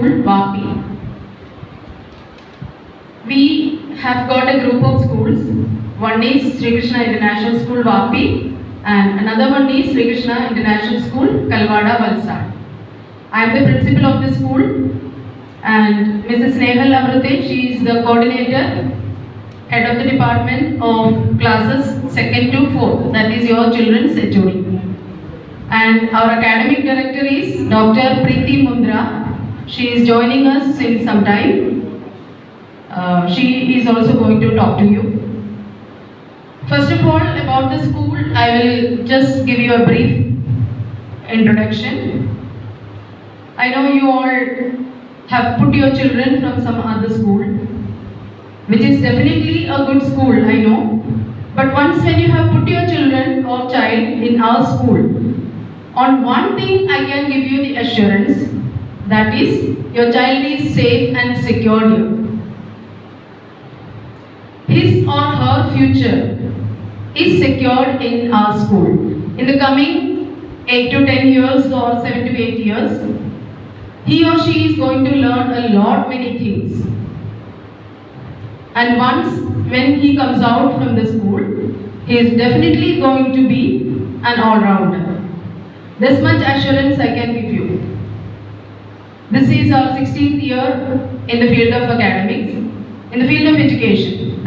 School, Vapi. We have got a group of schools. One is Sri Krishna International School, Vapi, and another one is Sri Krishna International School, Kalwada, Valsad. I am the principal of the school, and Mrs. Nehal Amrute, she is the coordinator, head of the department of classes 2nd to 4th, that is your children's HOD. And our academic director is Dr. Preeti Mundra. She is joining us since some time. She is also going to talk to you. First of all, about the school, I will just give you a brief introduction. I know you all have put your children from some other school, which is definitely a good school, I know. But once when you have put your children or child in our school, on one thing I can give you the assurance, that is, your child is safe and secure here. His or her future is secured in our school. In the coming 8 to 10 years or 7 to 8 years, he or she is going to learn a lot many things. And once when he comes out from the school, he is definitely going to be an all-rounder. This much assurance I can give you. This is our 16th year in the field of academics, in the field of education,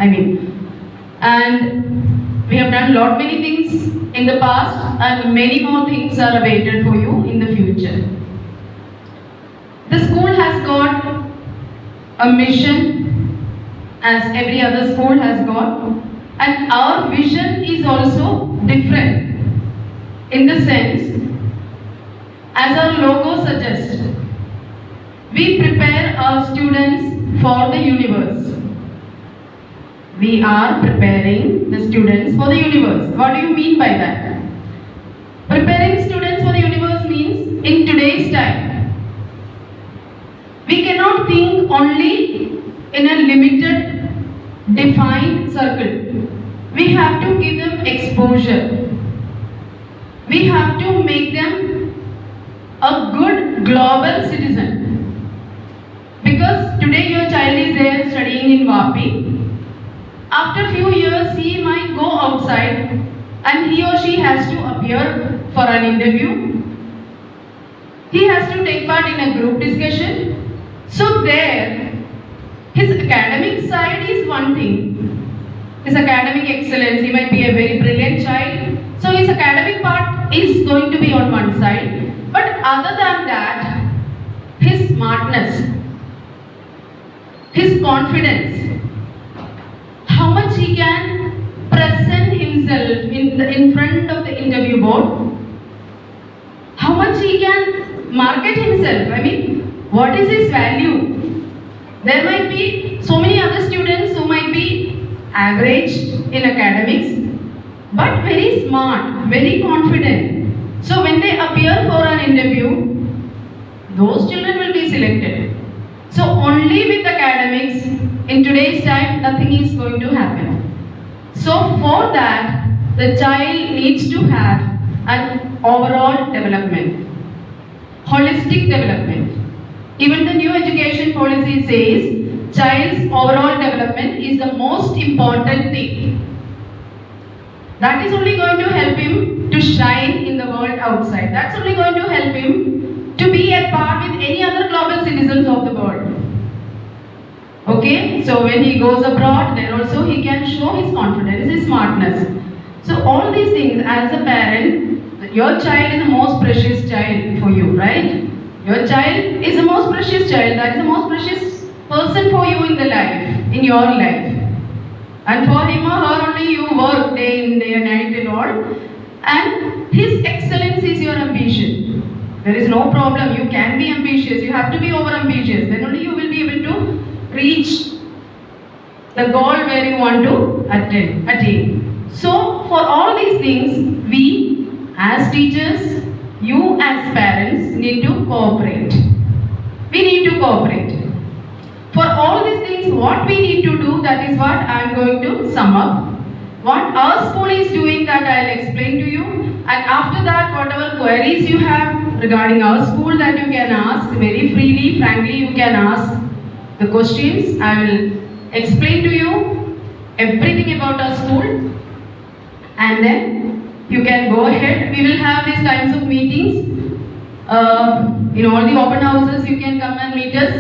And we have done lot many things in the past, and many more things are awaited for you in the future. The school has got a mission, as every other school has got, and our vision is also different, in the sense, as our logo suggests, we prepare our students for the universe. We are preparing the students for the universe. What do you mean by that? Preparing students for the universe means, in today's time, we cannot think only in a limited, defined circle. We have to give them exposure. We have to make them a good global citizen. Because today your child is there studying in Vapi. After few years, he might go outside and he or she has to appear for an interview. He has to take part in a group discussion. So there, his academic side is one thing. His academic excellence, he might be a very brilliant child. So his academic part is going to be on one side. But other than that, his smartness, his confidence, how much he can present himself in front of the interview board, how much he can market himself, what is his value? There might be so many other students who might be average in academics, but very smart, very confident. So when they appear for an interview, those children will be selected. So only with academics, in today's time, nothing is going to happen. So for that, the child needs to have an overall development, holistic development. Even the new education policy says, child's overall development is the most important thing. That is only going to help him to shine in the world outside. That's only going to help him to be at par with any other global citizens of the world. Okay, so when he goes abroad, there also he can show his confidence, his smartness. So all these things, as a parent, your child is the most precious child for you, right? Your child is the most precious child, that is the most precious person for you in the life, in your life. And for him or her only you work day in, day and night and all. And his excellence is your ambition. There is no problem, you can be ambitious, you have to be over ambitious, then only you will be able to reach the goal where you want to attain. So for all these things, we as teachers, you as parents need to cooperate. We need to cooperate. For all these things, what we need to do, that is what I am going to sum up. What our school is doing, that I will explain to you. And after that, whatever queries you have regarding our school that you can ask very freely, frankly, you can ask the questions. I will explain to you everything about our school, and then you can go ahead. We will have these kinds of meetings. In all the open houses, you can come and meet us.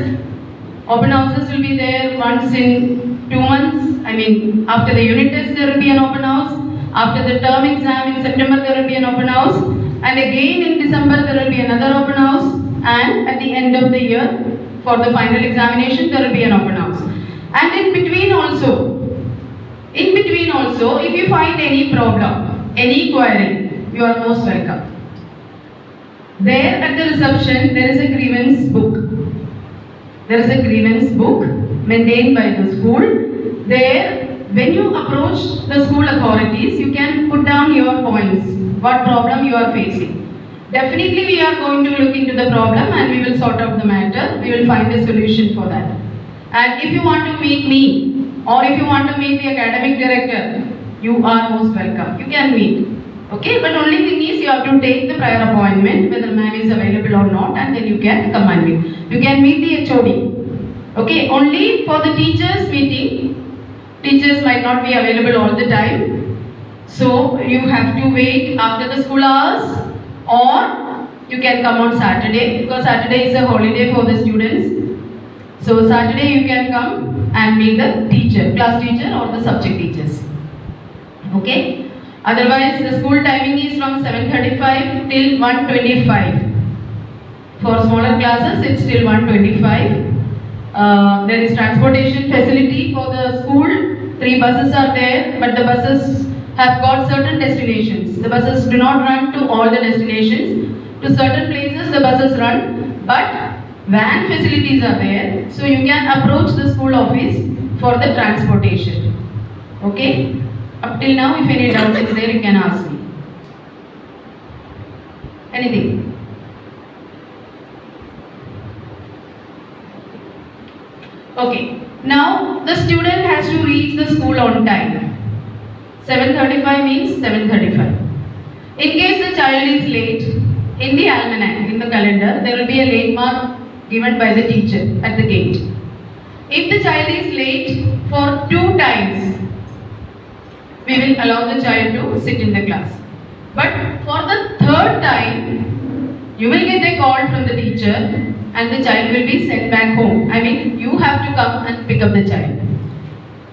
Open houses will be there once in 2 months. I mean, after the unit test, there will be an open house. After the term exam in September, there will be an open house. And again in December, there will be another open house. And at the end of the year, for the final examination, there will be an open house. And in between also, if you find any problem, any query, you are most welcome. There at the reception, there is a grievance book. There is a grievance book maintained by the school. There, when you approach the school authorities, you can put down your points, what problem you are facing. Definitely we are going to look into the problem and we will sort out the matter. We will find a solution for that. And if you want to meet me or if you want to meet the academic director, you are most welcome. You can meet. Okay, but only thing is you have to take the prior appointment, whether ma'am is available or not, and then you can come and meet. You can meet the HOD. Okay, only for the teachers meeting. Teachers might not be available all the time. So you have to wait after the school hours, or you can come on Saturday, because Saturday is a holiday for the students. So Saturday you can come and meet the teacher, class teacher or the subject teachers. Okay. Otherwise, the school timing is from 7:35 till 1:25. For smaller classes, it's till 1:25. There is transportation facility for the school. 3 buses are there, but the buses have got certain destinations. The buses do not run to all the destinations. To certain places, the buses run, but van facilities are there, so you can approach the school office for the transportation. Okay? Up till now, if any doubt is there, you can ask me. Anything? Okay. Now, the student has to reach the school on time. 7:35 means 7:35. In case the child is late, in the almanac, in the calendar, there will be a late mark given by the teacher at the gate. If the child is late for 2 times, we will allow the child to sit in the class. But for the 3rd time, you will get a call from the teacher and the child will be sent back home. I mean, you have to come and pick up the child.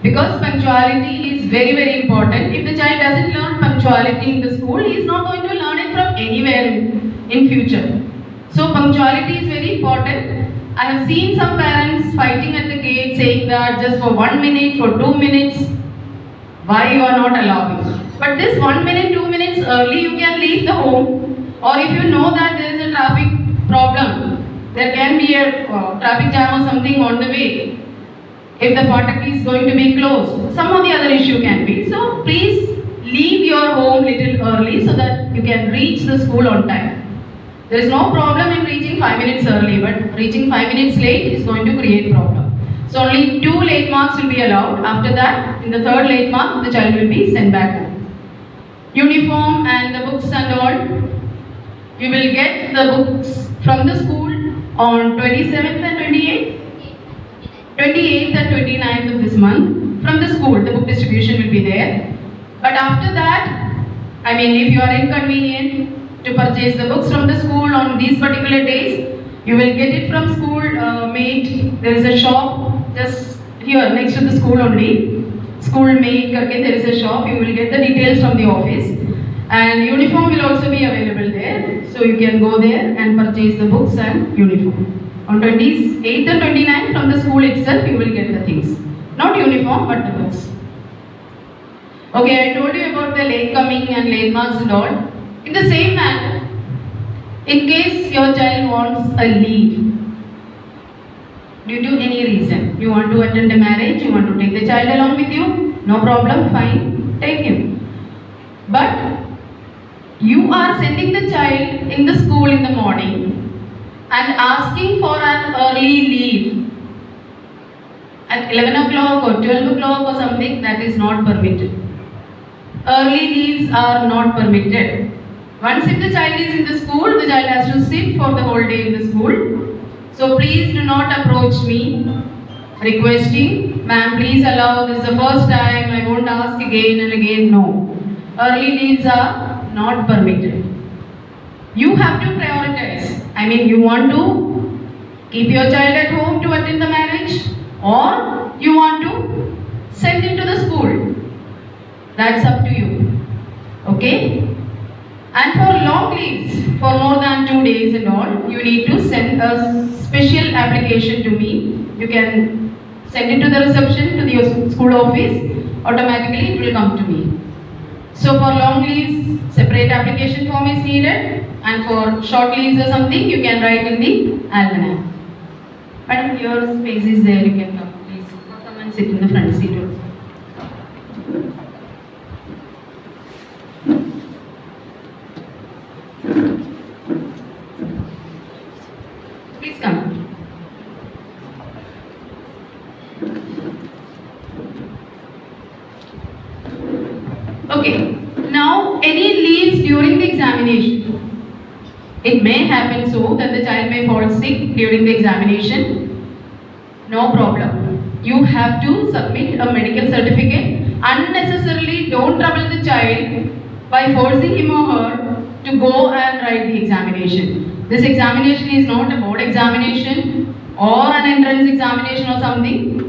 Because punctuality is very, very important. If the child doesn't learn punctuality in the school, he is not going to learn it from anywhere in future. So punctuality is very important. I have seen some parents fighting at the gate saying that just for 1 minute, for 2 minutes, why you are not allowing. But this 1 minute, 2 minutes early, you can leave the home. Or if you know that there is a traffic problem, there can be a traffic jam or something on the way. If the fatak is going to be closed, some of the other issue can be. So please leave your home little early so that you can reach the school on time. There is no problem in reaching 5 minutes early, but reaching 5 minutes late is going to create problem. So only 2 late marks will be allowed. After that, in the 3rd late mark, the child will be sent back home. Uniform and the books and all, you will get the books from the school on 27th and 28th. 28th and 29th of this month from the school. The book distribution will be there. But after that, I mean, if you are inconvenient to purchase the books from the school on these particular days, you will get it from school mate. There is a shop just here next to the school only. School mate karke there is a shop. You will get the details from the office. And uniform will also be available there. So you can go there and purchase the books and uniform. On 28th and 29th from the school itself, you will get the things. Not uniform, but the books. Okay, I told you about the late coming and late marks and all. In the same manner, in case your child wants a leave, due to any reason, you want to attend a marriage, you want to take the child along with you, no problem, fine, take him. But you are sending the child in the school in the morning and asking for an early leave at 11 o'clock or 12 o'clock or something, that is not permitted. Early leaves are not permitted. Once if the child is in the school, the child has to sit for the whole day in the school. So please do not approach me requesting, ma'am, please allow, this is the first time, I won't ask again and again. No. Early leaves are not permitted. You have to prioritize. I mean, you want to keep your child at home to attend the marriage, or you want to send him to the school. That's up to you. Okay? And for long leaves, for more than 2 days and all, you need to send a special application to me. You can send it to the reception, to the school office. Automatically it will come to me. So for long leaves, separate application form is needed. And for short leaves or something, you can write in the almanac. Madam, your space is there. You can come, please. Come and sit in the front seat also. Please come. Okay. Now, any leaves during the examination. It may happen so that the child may fall sick during the examination. No problem. You have to submit a medical certificate. Unnecessarily don't trouble the child by forcing him or her to go and write the examination. This examination is not a board examination or an entrance examination or something.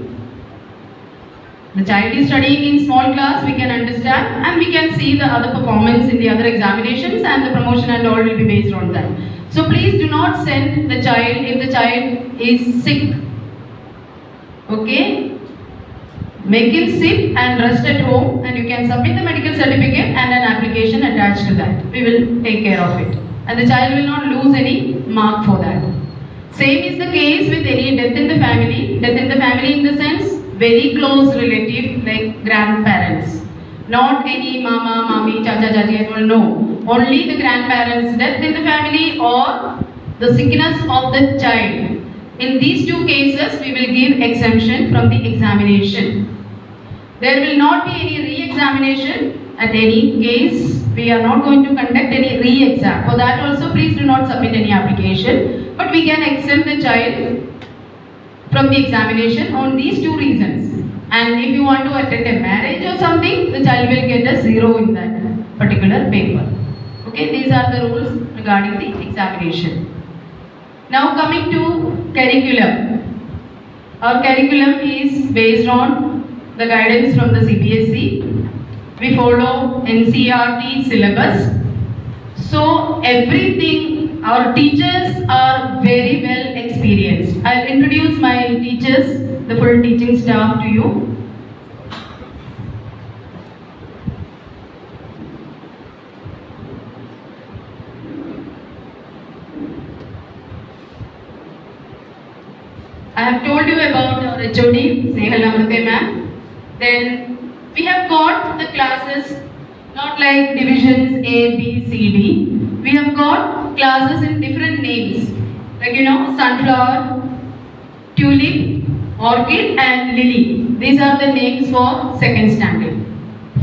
The child is studying in small class, we can understand, and we can see the other performance in the other examinations, and the promotion and all will be based on that. So please do not send the child if the child is sick. Okay? Make him sit and rest at home, and you can submit the medical certificate and an application attached to that. We will take care of it. And the child will not lose any mark for that. Same is the case with any death in the family. Death in the family in the sense, very close relative like grandparents. Not any mama, mommy, chacha, chachi, no. Only the grandparents' death in the family or the sickness of the child. In these two cases, we will give exemption from the examination. There will not be any re-examination at any case. We are not going to conduct any re-exam. For that also, please do not submit any application. But we can exempt the child from the examination on these two reasons. And if you want to attend a marriage or something, the child will get a 0 in that particular paper. Okay, these are the rules regarding the examination. Now coming to curriculum. Our curriculum is based on the guidance from the CBSE. We follow NCERT syllabus. So everything, our teachers are very well experienced. I'll introduce my teachers, the full teaching staff to you. I have told you about our HOD, Snehal Amrute ma'am. Then we have got the classes not like divisions A, B, C, D. We have got classes in different names. Like sunflower, tulip, orchid and lily. These are the names for second standard.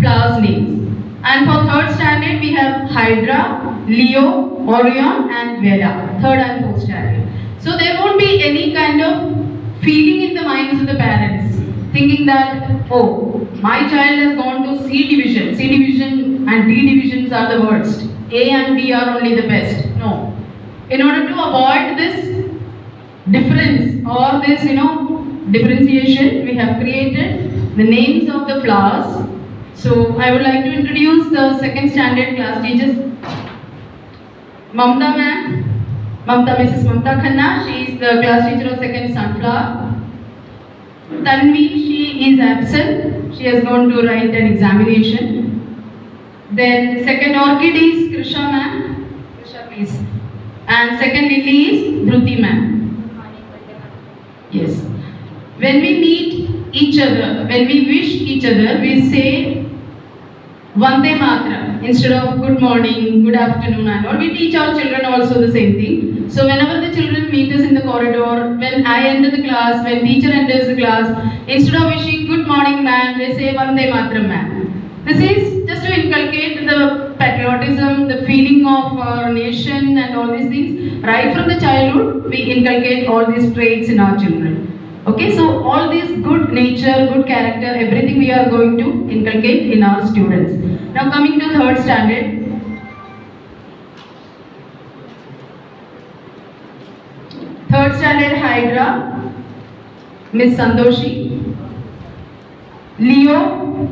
Flowers names. And for third standard we have Hydra, Leo, Orion and Vela. Third and fourth standard. So there won't be any kind of feeling in the minds of the parents thinking that, oh, my child has gone to C division. C division and D divisions are the worst. A and B are only the best. No. In order to avoid this difference or this, differentiation, we have created the names of the flowers. So I would like to introduce the second standard class teachers. Mamta ma'am. Mrs. Mamta Khanna, she is the class teacher of second sunflower. Tanvi, she is absent. She has gone to write an examination. Then second orchid is Krishna ma'am. Krishna please. And second lily is Dhruti ma'am. Yes. When we meet each other, when we wish each other, we say Vande Matra instead of good morning, good afternoon and all. We teach our children also the same thing. So whenever the children meet us in the corridor, when I enter the class, when teacher enters the class, instead of wishing good morning ma'am, they say Vande Matra ma'am. This is just to inculcate the patriotism, the feeling of our nation and all these things. Right from the childhood, we inculcate all these traits in our children. Okay, so all these good nature, good character, everything we are going to inculcate in our students. Now coming to third standard. Third standard Hydra, Miss Santoshi. Leo,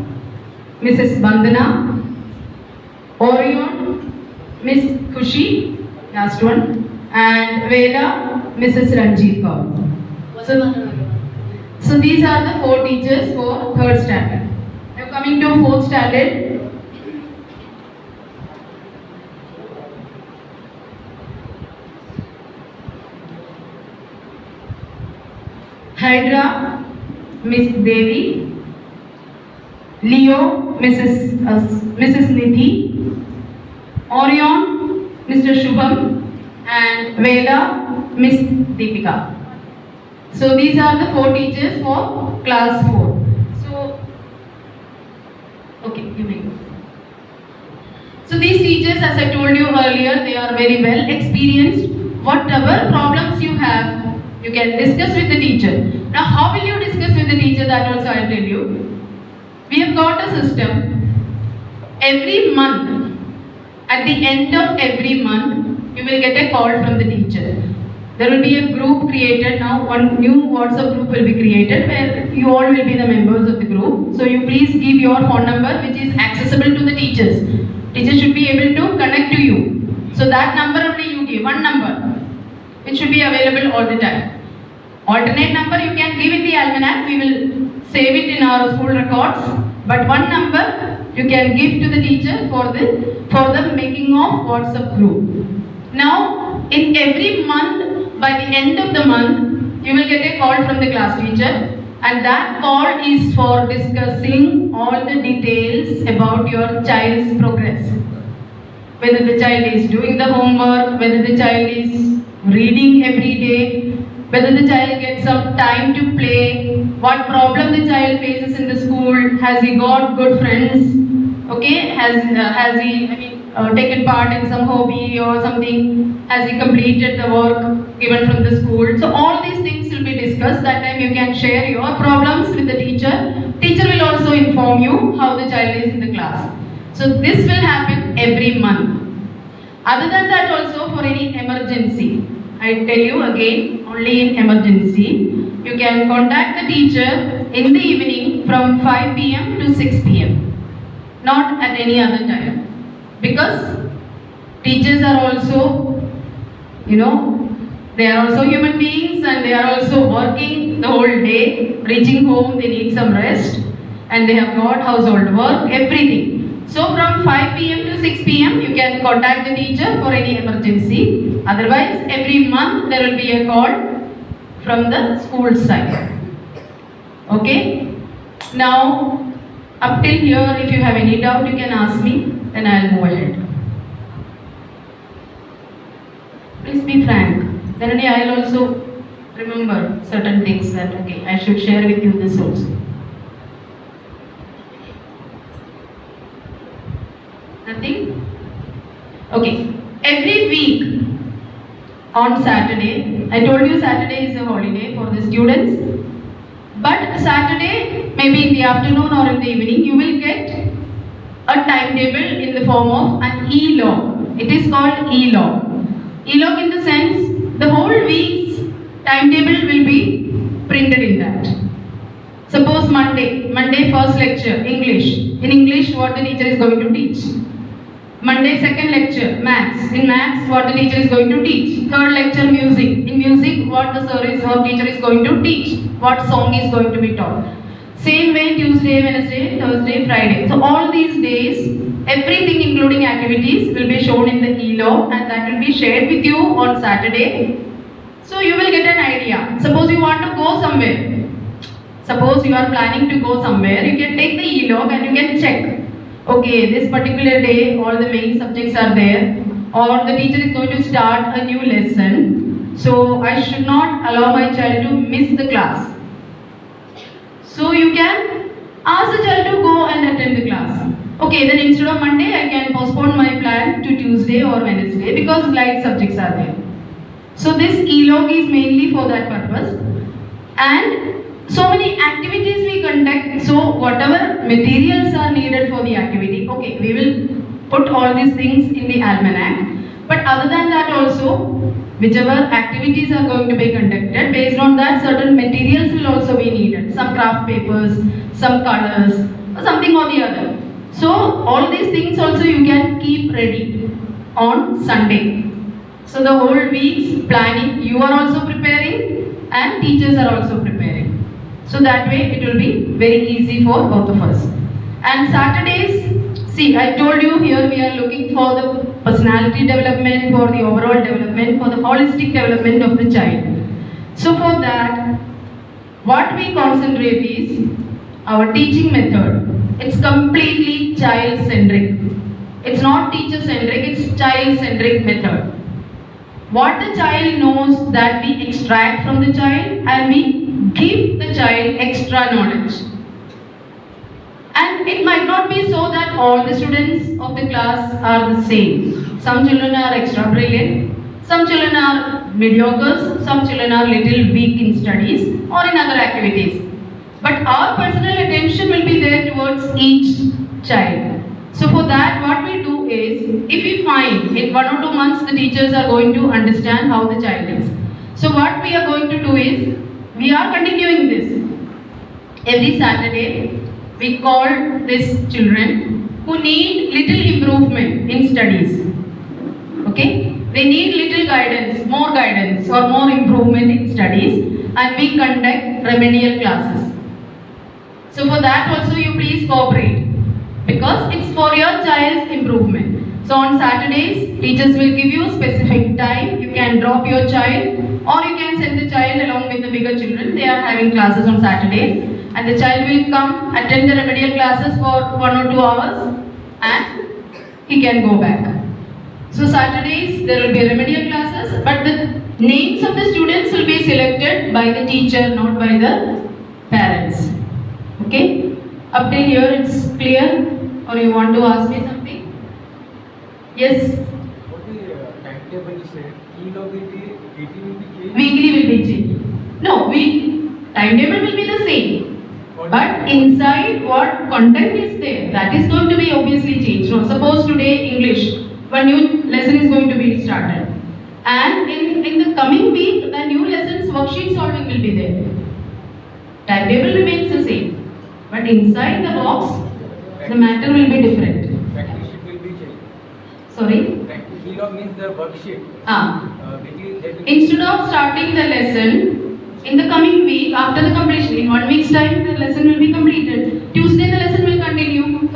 Mrs. Bandana. Orion, Miss Khushi, last one. And Veda, Mrs. Ranjit Kaur. So these are the 4 teachers for third standard. Now coming to fourth standard. Hydra, Miss Devi. Leo, Mrs. Nidhi. Orion, Mr. Shubham. And Veda, Miss Deepika. So these are the 4 teachers for class 4. So, okay, you may go. So these teachers, as I told you earlier, they are very well experienced. Whatever problems you have, you can discuss with the teacher. Now, how will you discuss with the teacher? That also I will tell you. We have got a system. Every month, at the end of every month, you will get a call from the teacher. There will be a group created now. One new WhatsApp group will be created where you all will be the members of the group. So you please give your phone number which is accessible to the teachers. Teachers should be able to connect to you. So that number only you give, one number. It should be available all the time. Alternate number you can give in the almanac. We will save it in our school records. But one number you can give to the teacher for the making of WhatsApp group. Now, in every month, by the end of the month, you will get a call from the class teacher, and that call is for discussing all the details about your child's progress. Whether the child is doing the homework, whether the child is reading every day, whether the child gets some time to play, what problem the child faces in the school, has he got good friends, okay, has he, taken part in some hobby or something, has he completed the work given from the school. So all these things will be discussed. That time you can share your problems with the teacher. Teacher will also inform you how the child is in the class. So this will happen every month. Other than that also, for any emergency, I tell you again, only in emergency, you can contact the teacher in the evening from 5 p.m. to 6 p.m. Not at any other time. Because teachers are also, they are also human beings and they are also working the whole day. Reaching home, they need some rest and they have got household work, everything. So from 5 p.m. to 6 p.m. you can contact the teacher for any emergency. Otherwise, every month there will be a call from the school side. Okay? Now, up till here, if you have any doubt, you can ask me, then I'll move ahead. Please be frank. Then only I'll also remember certain things that, okay, I should share with you this also. Nothing? Okay. Every week on Saturday, I told you Saturday is a holiday for the students. But Saturday, maybe in the afternoon or in the evening, you will get a timetable in the form of an e-log. It is called e-log. E-log in the sense, the whole week's timetable will be printed in that. Suppose Monday first lecture, English. In English, what the teacher is going to teach. Monday second lecture, maths. In maths, what the teacher is going to teach. Third lecture, music. In music, what the teacher is going to teach. What song is going to be taught. Same way, Tuesday, Wednesday, Thursday, Friday. So all these days, everything including activities will be shown in the e-log and that will be shared with you on Saturday. So you will get an idea. Suppose you want to go somewhere. Suppose you are planning to go somewhere, you can take the e-log and you can check. Okay, this particular day all the main subjects are there, or the teacher is going to start a new lesson. So I should not allow my child to miss the class. So you can ask the child to go and attend the class. Okay, then instead of Monday, I can postpone my plan to Tuesday or Wednesday because light subjects are there. So this e-log is mainly for that purpose. And so many activities we conduct, so whatever materials are needed for the activity, okay, we will put all these things in the almanac. But other than that also, whichever activities are going to be conducted, based on that certain materials will also be needed. Some craft papers, some colors, or something or the other. So all these things also you can keep ready on Sunday. So the whole week's planning you are also preparing and teachers are also preparing. So that way it will be very easy for both of us. And Saturdays, see, I told you here we are looking for the personality development, for the overall development, for the holistic development of the child. So for that, what we concentrate is our teaching method. It's completely child-centric. It's not teacher-centric, it's child-centric method. What the child knows, that we extract from the child and we give the child extra knowledge. And it might not be so that all the students of the class are the same. Some children are extra brilliant, some children are mediocre, some children are little weak in studies or in other activities. But our personal attention will be there towards each child. So for that, what we do is, if we find in 1 or 2 months the teachers are going to understand how the child is. So what we are going to do is, we are continuing this. Every Saturday, we call these children who need little improvement in studies. Okay? They need little guidance or more improvement in studies, and we conduct remedial classes. So for that also you please cooperate, because it's for your child's improvement. So on Saturdays, teachers will give you specific time. You can drop your child or you can send the child along with the bigger children. They are having classes on Saturdays and the child will come, attend the remedial classes for 1 or 2 hours and he can go back. So Saturdays there will be remedial classes, but the names of the students will be selected by the teacher, not by the parents. Okay? Up till here it's clear, or you want to ask me something? Yes? What the timetable you said? E-log will be, weekly will be changed? Weekly will be changed. No, timetable will be the same. But inside what content is there, that is going to be obviously changed. So suppose today English, one new lesson is going to be started. And in the coming week, the new lessons worksheet solving will be there. Timetable remains the same. But inside the box, the matter will be different. Practice sheet will be changed. Sorry? E-log means the worksheet. Instead of starting the lesson in the coming week, after the completion, in 1 week's time, the lesson will be completed. Tuesday, the lesson will continue.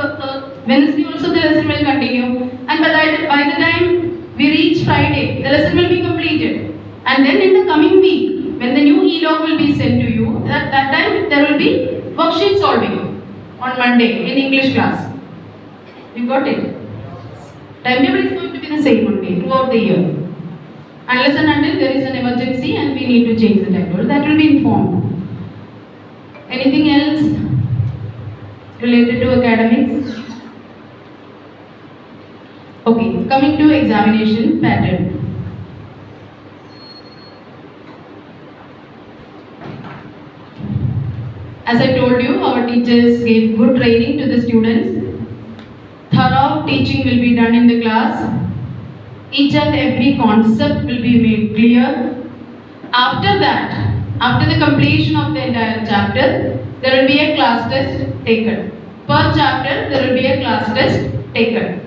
Wednesday, also the lesson will continue. And by the time we reach Friday, the lesson will be completed. And then in the coming week, when the new e-log will be sent to you, at that time there will be worksheet solving on Monday in English class. You got it? Timetable is going to be the same only throughout the year. Unless and until there is an emergency and we need to change the timetable, that will be informed. Anything else related to academics? Okay, coming to examination pattern. As I told you, our teachers gave good training to the students. Thorough teaching will be done in the class. Each and every concept will be made clear. After that, after the completion of the entire chapter, there will be a class test taken. Per chapter, there will be a class test taken.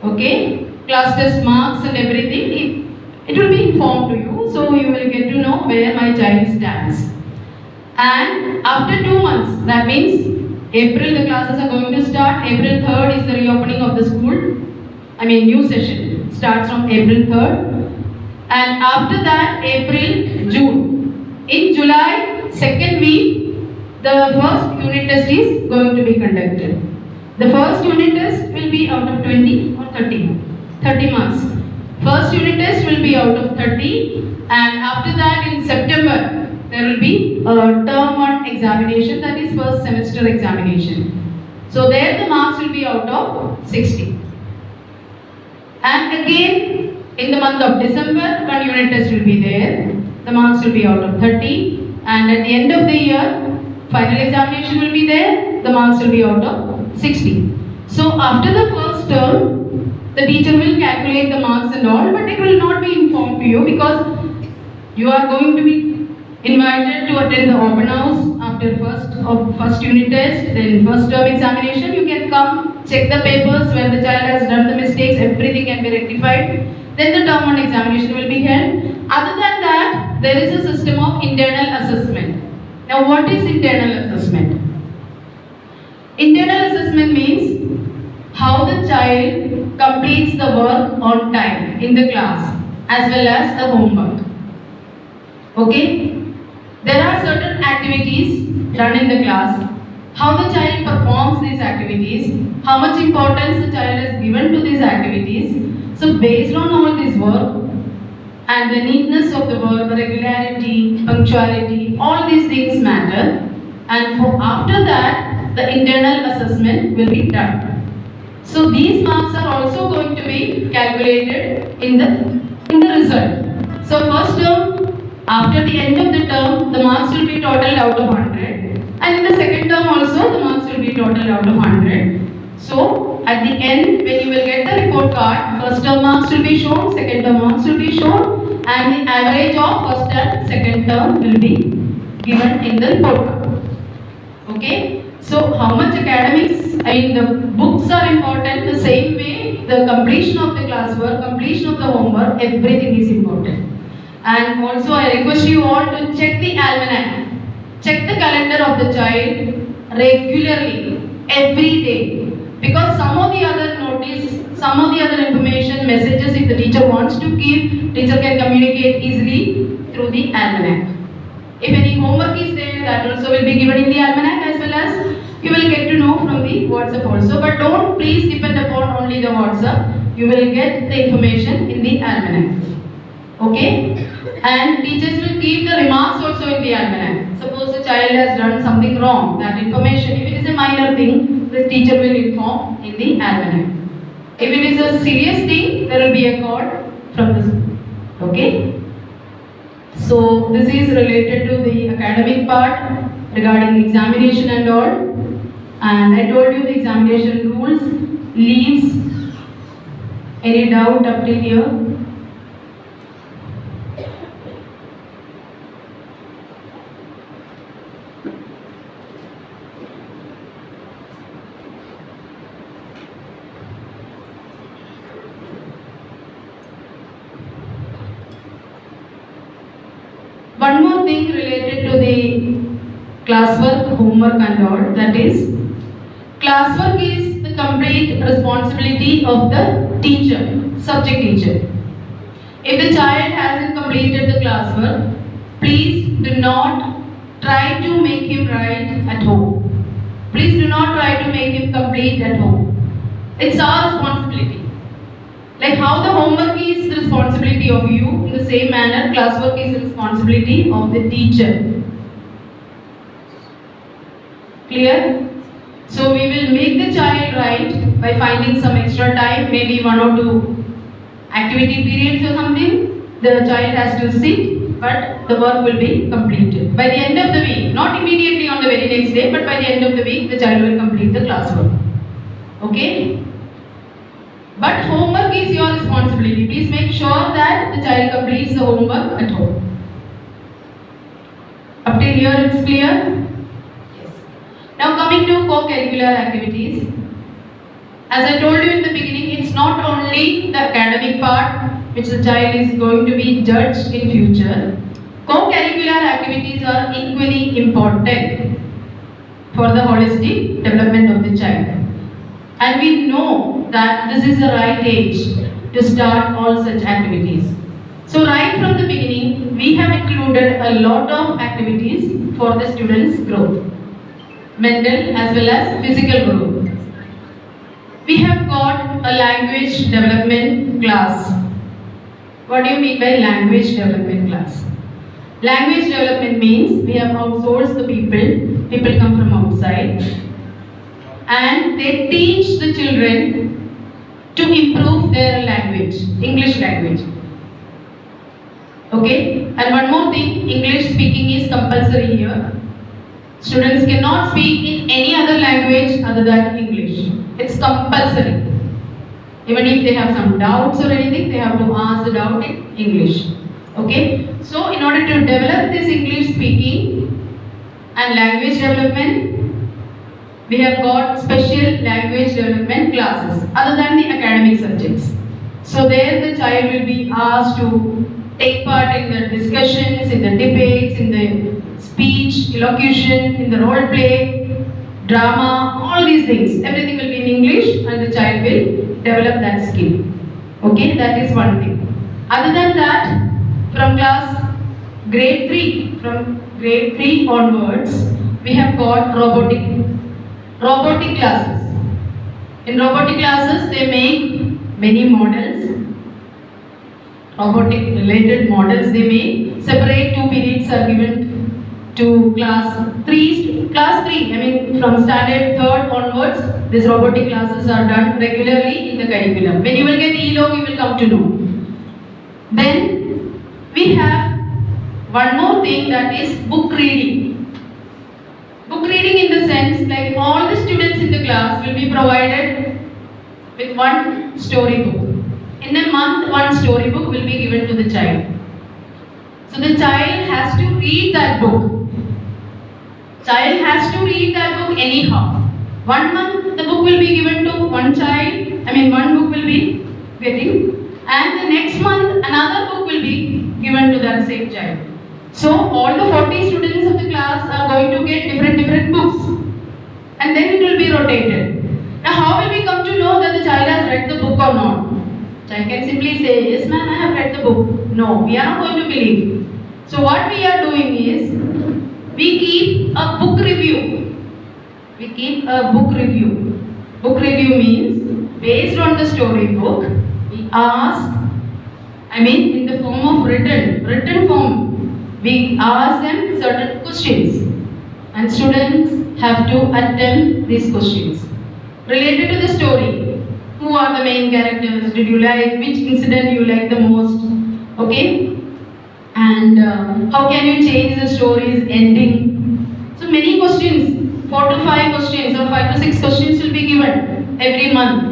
Okay? Class test marks and everything, it will be informed to you, so you will get to know where my child stands. And after 2 months, that means April the classes are going to start. April 3rd is the reopening of the school. New session starts from April 3rd. And after that, April, June. In July, 2nd week, the first unit test is going to be conducted. The first unit test will be out of 20 or 30. 30 marks. First unit test will be out of 30. And after that, in September, there will be a term 1 examination, that is first semester examination. So there the marks will be out of 60. And again, in the month of December, one unit test will be there. The marks will be out of 30. And at the end of the year, final examination will be there. The marks will be out of 60. So after the first term, the teacher will calculate the marks and all, but it will not be informed to you because you are going to be invited to attend the open house after first unit test, then first term examination. You can come, check the papers. When the child has done the mistakes, everything can be rectified. Then the term 1 examination will be held. Other than that, there is a system of internal assessment. Now what is internal assessment? Internal assessment means how the child completes the work on time in the class as well as the homework. Okay? There are certain activities done in the class. How the child performs these activities, how much importance the child has given to these activities. So based on all this work and the neatness of the work, the regularity, punctuality, all these things matter. And after that, the internal assessment will be done. So these marks are also going to be calculated in the result. So first term, after the end of the term, the marks will be totaled out of 100. And in the second term also, the marks will be totaled out of 100. So at the end, when you will get the report card, first term marks will be shown, second term marks will be shown, and the average of first and second term will be given in the report card. Okay? So how much academics, the books are important. The same way, the completion of the classwork, completion of the homework, everything is important. And also I request you all to check the almanac. Check the calendar of the child regularly, every day. Because some of the other notice, some of the other information, messages, if the teacher wants to give, teacher can communicate easily through the almanac. If any homework is there, that also will be given in the almanac, as well as you will get to know from the WhatsApp also. But don't please depend upon only the WhatsApp. You will get the information in the almanac. Okay? And teachers will keep the remarks also in the almanac. Suppose the child has done something wrong, that information, if it is a minor thing, the teacher will inform in the almanac. If it is a serious thing, there will be a call from the school. Okay? So this is related to the academic part regarding examination and all. And I told you the examination rules, leaves. Any doubt up till here? One more thing related to the classwork, homework and all, that is, classwork is the complete responsibility of the teacher, subject teacher. If the child hasn't completed the classwork, please do not try to make him write at home. Please do not try to make him complete at home. It's our responsibility. Like how the homework is the responsibility of you, in the same manner, classwork is the responsibility of the teacher. Clear? So we will make the child write by finding some extra time, maybe 1 or 2 activity periods or something. The child has to sit, but the work will be completed. By the end of the week, not immediately on the very next day, but by the end of the week, the child will complete the classwork. Okay? But homework is your responsibility. Please make sure that the child completes the homework at home. Up till here it's clear? Yes. Now coming to co-curricular activities. As I told you in the beginning, it's not only the academic part which the child is going to be judged in future. Co-curricular activities are equally important for the holistic development of the child. And we know that this is the right age to start all such activities. So right from the beginning, we have included a lot of activities for the students' growth, mental as well as physical growth. We have got a language development class. What do you mean by language development class? Language development means we have outsourced the people come from outside. and they teach the children to improve their language, English language. Okay, and one more thing, English speaking is compulsory here. Students cannot speak in any other language other than English. It's compulsory. Even if they have some doubts or anything, they have to ask the doubt in English. Okay, so in order to develop this English speaking and language development, we have got special language development classes other than the academic subjects. So there the child will be asked to take part in the discussions, in the debates, in the speech, elocution, in the role play, drama, all these things. Everything will be in English and the child will develop that skill. Okay, that is one thing. Other than that, from grade 3 onwards, we have got robotic classes. In robotic classes, they make many models, robotic related models they make. Separate 2 periods are given to class 3, I mean from standard 3rd onwards, these robotic classes are done regularly in the curriculum. When you will get ELOG, you will come to know. Then we have one more thing, that is book reading. Book reading in the sense like all the students in the class will be provided with one storybook. In a month, one storybook will be given to the child. So the child has to read that book. Child has to read that book anyhow. 1 month the book will be given to one child, one book will be getting, and the next month another book will be given to that same child. So all the 40 students of the class are going to get different books, and then it will be rotated. Now how will we come to know that the child has read the book or not? Child can simply say, yes ma'am, I have read the book. No, we are not going to believe. So what we are doing is, we keep a book review. Book review means, based on the storybook, we ask, in the form of written form, we ask them certain questions, and students have to attempt these questions related to the story. Who are the main characters? Did you like? Which incident you like the most? Okay, and how can you change the story's ending? So many questions, 4 to 5 questions or 5 to 6 questions will be given every month.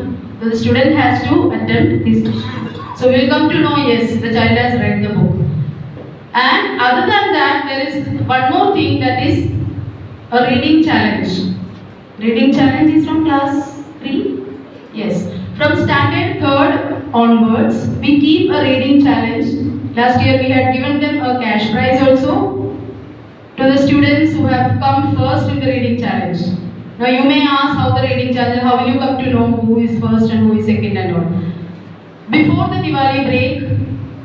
So the student has to attempt these questions. So we will come to know, yes, the child has read the book. And other than that, there is one more thing, that is a reading challenge. Reading challenge is from class 3? Yes. From standard 3rd onwards, we keep a reading challenge. Last year we had given them a cash prize also to the students who have come first in the reading challenge. Now you may ask, how the reading challenge, how will you come to know who is first and who is second and all? Before the Diwali break,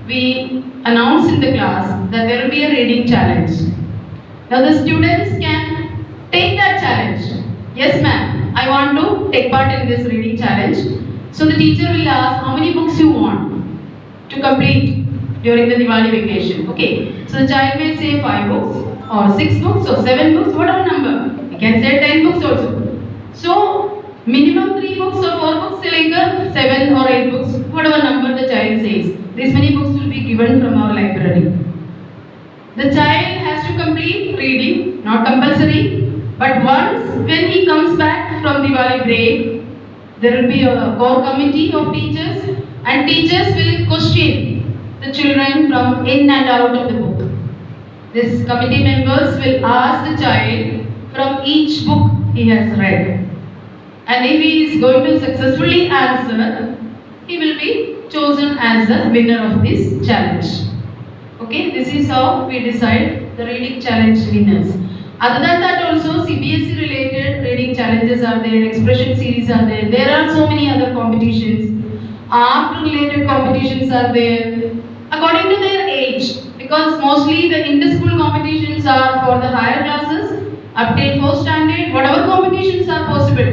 we announced in the class that there will be a reading challenge. Now the students can take that challenge. Yes ma'am, I want to take part in this reading challenge. So the teacher will ask how many books you want to complete during the Diwali vacation. Okay, so the child may say 5 books or 6 books or 7 books, whatever number. You can say 10 books also. So minimum 3 books or 4 books, like 7 or 8 books, whatever number the child says. These many books will be given from our library. The child has to complete reading, not compulsory, but once when he comes back from Diwali break, there will be a core committee of teachers, and teachers will question the children from in and out of the book. These committee members will ask the child from each book he has read, and if he is going to successfully answer, he will be chosen as the winner of this challenge. Okay, this is how we decide the reading challenge winners. Other than that also, CBSE related reading challenges are there, expression series are there. There are so many other competitions. Art related competitions are there according to their age, because mostly the inter-school competitions are for the higher classes up till 4th standard. Whatever competitions are possible,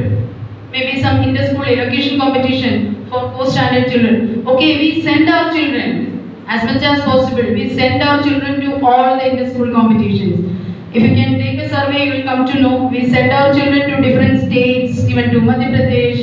maybe some inter-school elocution competition for 4th standard children. Okay, we send our children as much as possible. We send our children to all the inter-school competitions. If you can take a survey, you will come to know. We send our children to different states, even to Madhya Pradesh,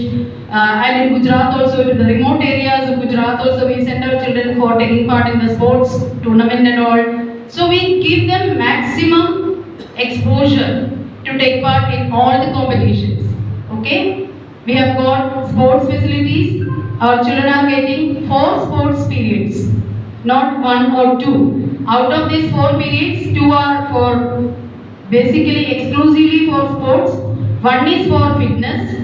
and in Gujarat also, to the remote areas of Gujarat also, we send our children for taking part in the sports tournament and all. So we give them maximum exposure to take part in all the competitions. Okay? We have got sports facilities. Our children are getting 4 sports periods, not 1 or 2. Out of these 4 periods, 2 are for basically exclusively for sports. 1 is for fitness.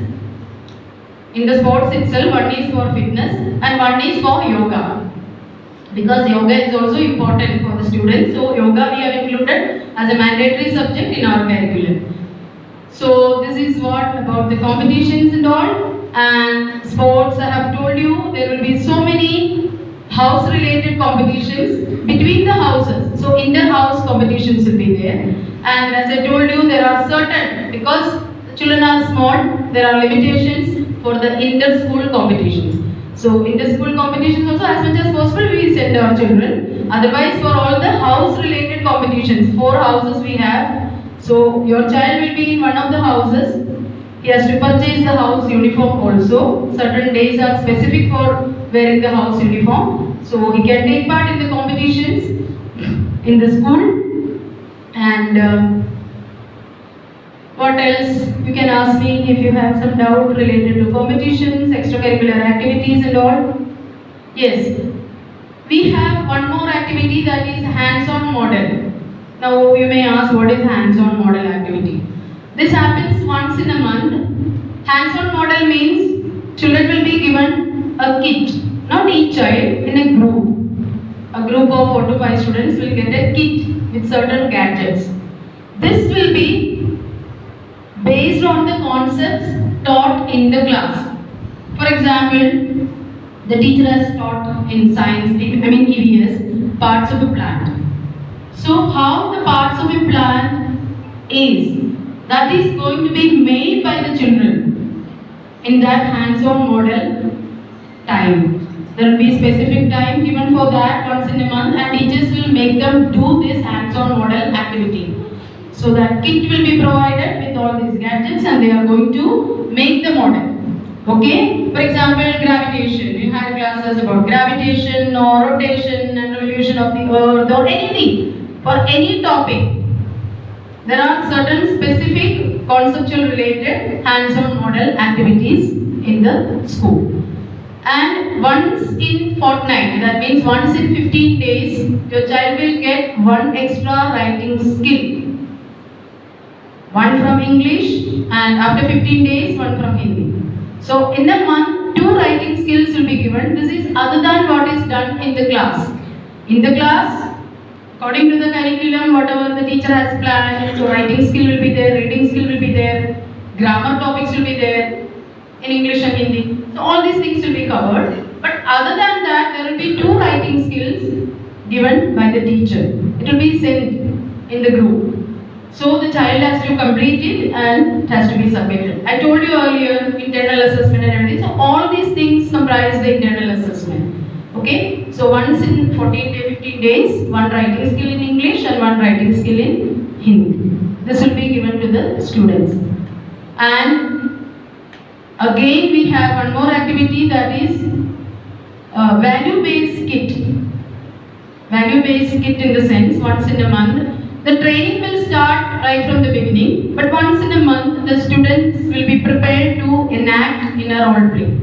In the sports itself, 1 is for fitness and 1 is for yoga. Because yoga is also important for the students. So yoga we have included as a mandatory subject in our curriculum. So this is what about the competitions and all. And sports, I have told you, there will be so many house related competitions between the houses. So inter-house competitions will be there. And as I told you, there are certain, because the children are small, there are limitations for the inter-school competitions. So inter-school competitions also, as much as possible, we send our children. Otherwise, for all the house related competitions, 4 houses we have. So your child will be in one of the houses. He has to purchase the house uniform also. Certain days are specific for wearing the house uniform. So he can take part in the competitions in the school. And what else? You can ask me if you have some doubt related to competitions, extracurricular activities and all. Yes. We have one more activity, that is hands-on model. Now you may ask, what is hands-on model activity? This happens once in a month. Hands-on model means children will be given a kit, not each child, in a group. A group of 4 to 5 students will get a kit with certain gadgets. This will be based on the concepts taught in the class. For example, the teacher has taught in science, EVS, parts of a plant. So how the parts of a plant is, that is going to be made by the children in that hands-on model time. There will be specific time given for that once in a month, and teachers will make them do this hands-on model activity. So that kit will be provided with all these gadgets and they are going to make the model. Okay? For example, gravitation. You had classes about gravitation or rotation and revolution of the earth or anything. For any topic, there are certain specific conceptual related hands-on model activities in the school. And once in fortnight, that means once in 15 days, your child will get 1 extra writing skill. 1 from English, and after 15 days, 1 from Hindi. So in a month, 2 writing skills will be given. This is other than what is done in the class. In the class, according to the curriculum, whatever the teacher has planned, so writing skill will be there, reading skill will be there, grammar topics will be there in English and Hindi. So all these things will be covered. But other than that, there will be 2 writing skills given by the teacher. It will be sent in the group. So the child has to complete it and it has to be submitted. I told you earlier, internal assessment and everything. So all these things comprise the internal assessment. Okay? So once in 15 days, 1 writing skill in English and 1 writing skill in Hindi. This will be given to the students. And again we have one more activity, that is value-based kit. Value-based kit in the sense, once in a month. The training will start right from the beginning, but once in a month the students will be prepared to enact in a role play.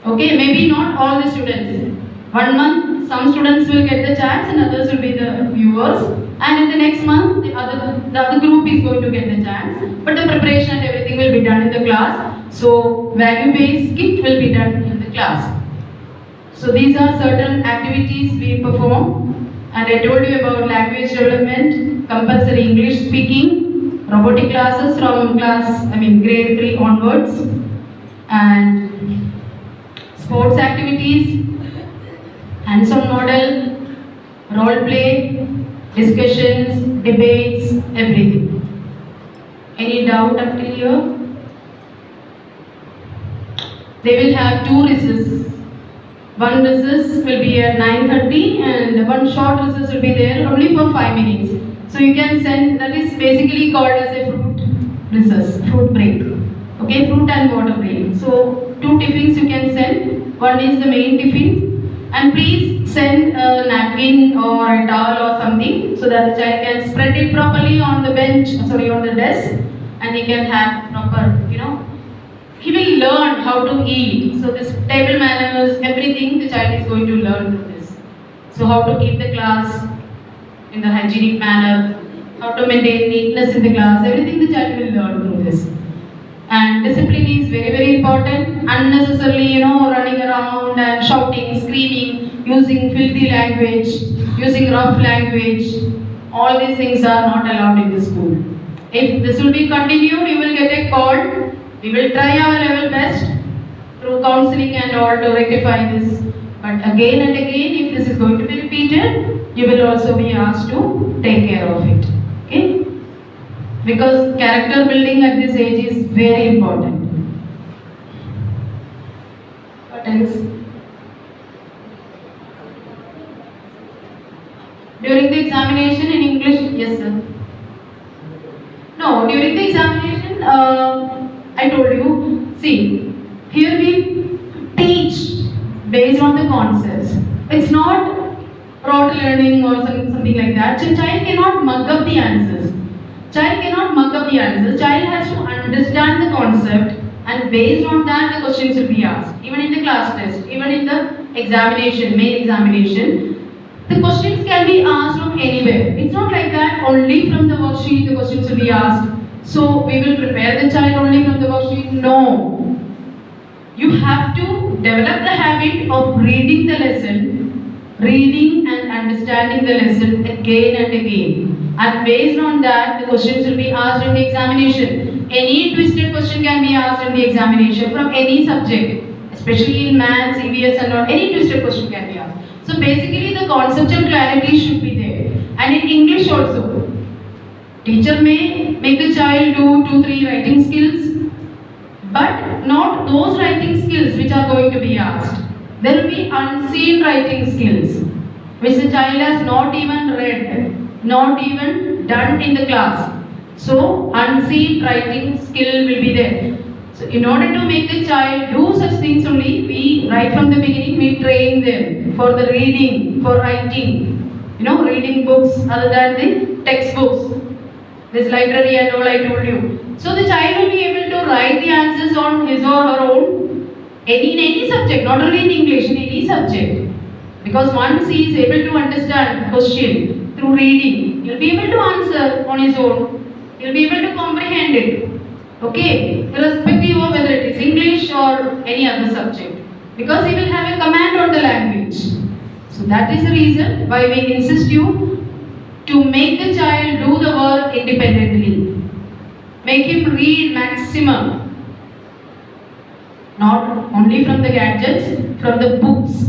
Okay, maybe not all the students. 1 month some students will get the chance and others will be the viewers, and in the next month the other group is going to get the chance, but the preparation and everything will be done in the class. So value-based kit will be done in the class. So these are certain activities we perform. And I told you about language development, compulsory English speaking, robotic classes from grade 3 onwards, and sports activities, hands-on model, role play, discussions, debates, everything. Any doubt up till here? They will have 2 recesses. 1 recess will be at 9:30 and 1 short recess will be there only for 5 minutes. So you can send, that is basically called as a fruit recess, fruit break. Okay, fruit and water break. So 2 tiffins you can send. One is the main tiffin, and please send a napkin or a towel or something so that the child can spread it properly on the bench, sorry, on the desk, and he can have proper, he will learn how to eat. So this table manners, everything the child is going to learn through this. So how to keep the class in the hygienic manner, how to maintain neatness in the class, everything the child will learn through this. And discipline is very, very important. Unnecessarily, running around and shouting, screaming, using filthy language, using rough language, all these things are not allowed in the school. If this will be continued, you will get a call. We will try our level best through counseling and all to rectify this. But again and again, if this is going to be repeated, you will also be asked to take care of it. Okay? Because character building at this age is very important. What else? During the examination in English, yes sir. No, during the examination, I told you, see, here we teach based on the concepts. It's not rote learning or something like that. So child cannot mug up the answers. Child cannot mug up the answers. Child has to understand the concept, and based on that the questions will be asked. Even in the class test, even in the examination, main examination, the questions can be asked from anywhere. It's not like that only from the worksheet the questions will be asked. So we will prepare the child only from the worksheet. No. You have to develop the habit of reading the lesson, reading and understanding the lesson again and again. And based on that, the questions will be asked in the examination. Any twisted question can be asked in the examination from any subject, especially in maths, EVS and all, any twisted question can be asked. So basically the conceptual clarity should be there. And in English also, teacher may make the child do 2-3 writing skills, but not those writing skills which are going to be asked. There will be unseen writing skills, which the child has not even read, not even done in the class. So unseen writing skill will be there. So in order to make the child do such things only, we right from the beginning we train them for the reading, for writing. Reading books other than the textbooks. This library and all I told you. So the child will be able to write the answers on his or her own, in any subject, not only in English, in any subject. Because once he is able to understand question through reading, he will be able to answer on his own. He will be able to comprehend it. Okay, irrespective of whether it is English or any other subject. Because he will have a command on the language. So that is the reason why we insist you to make the child do the work independently. Make him read maximum. Not only from the gadgets, from the books.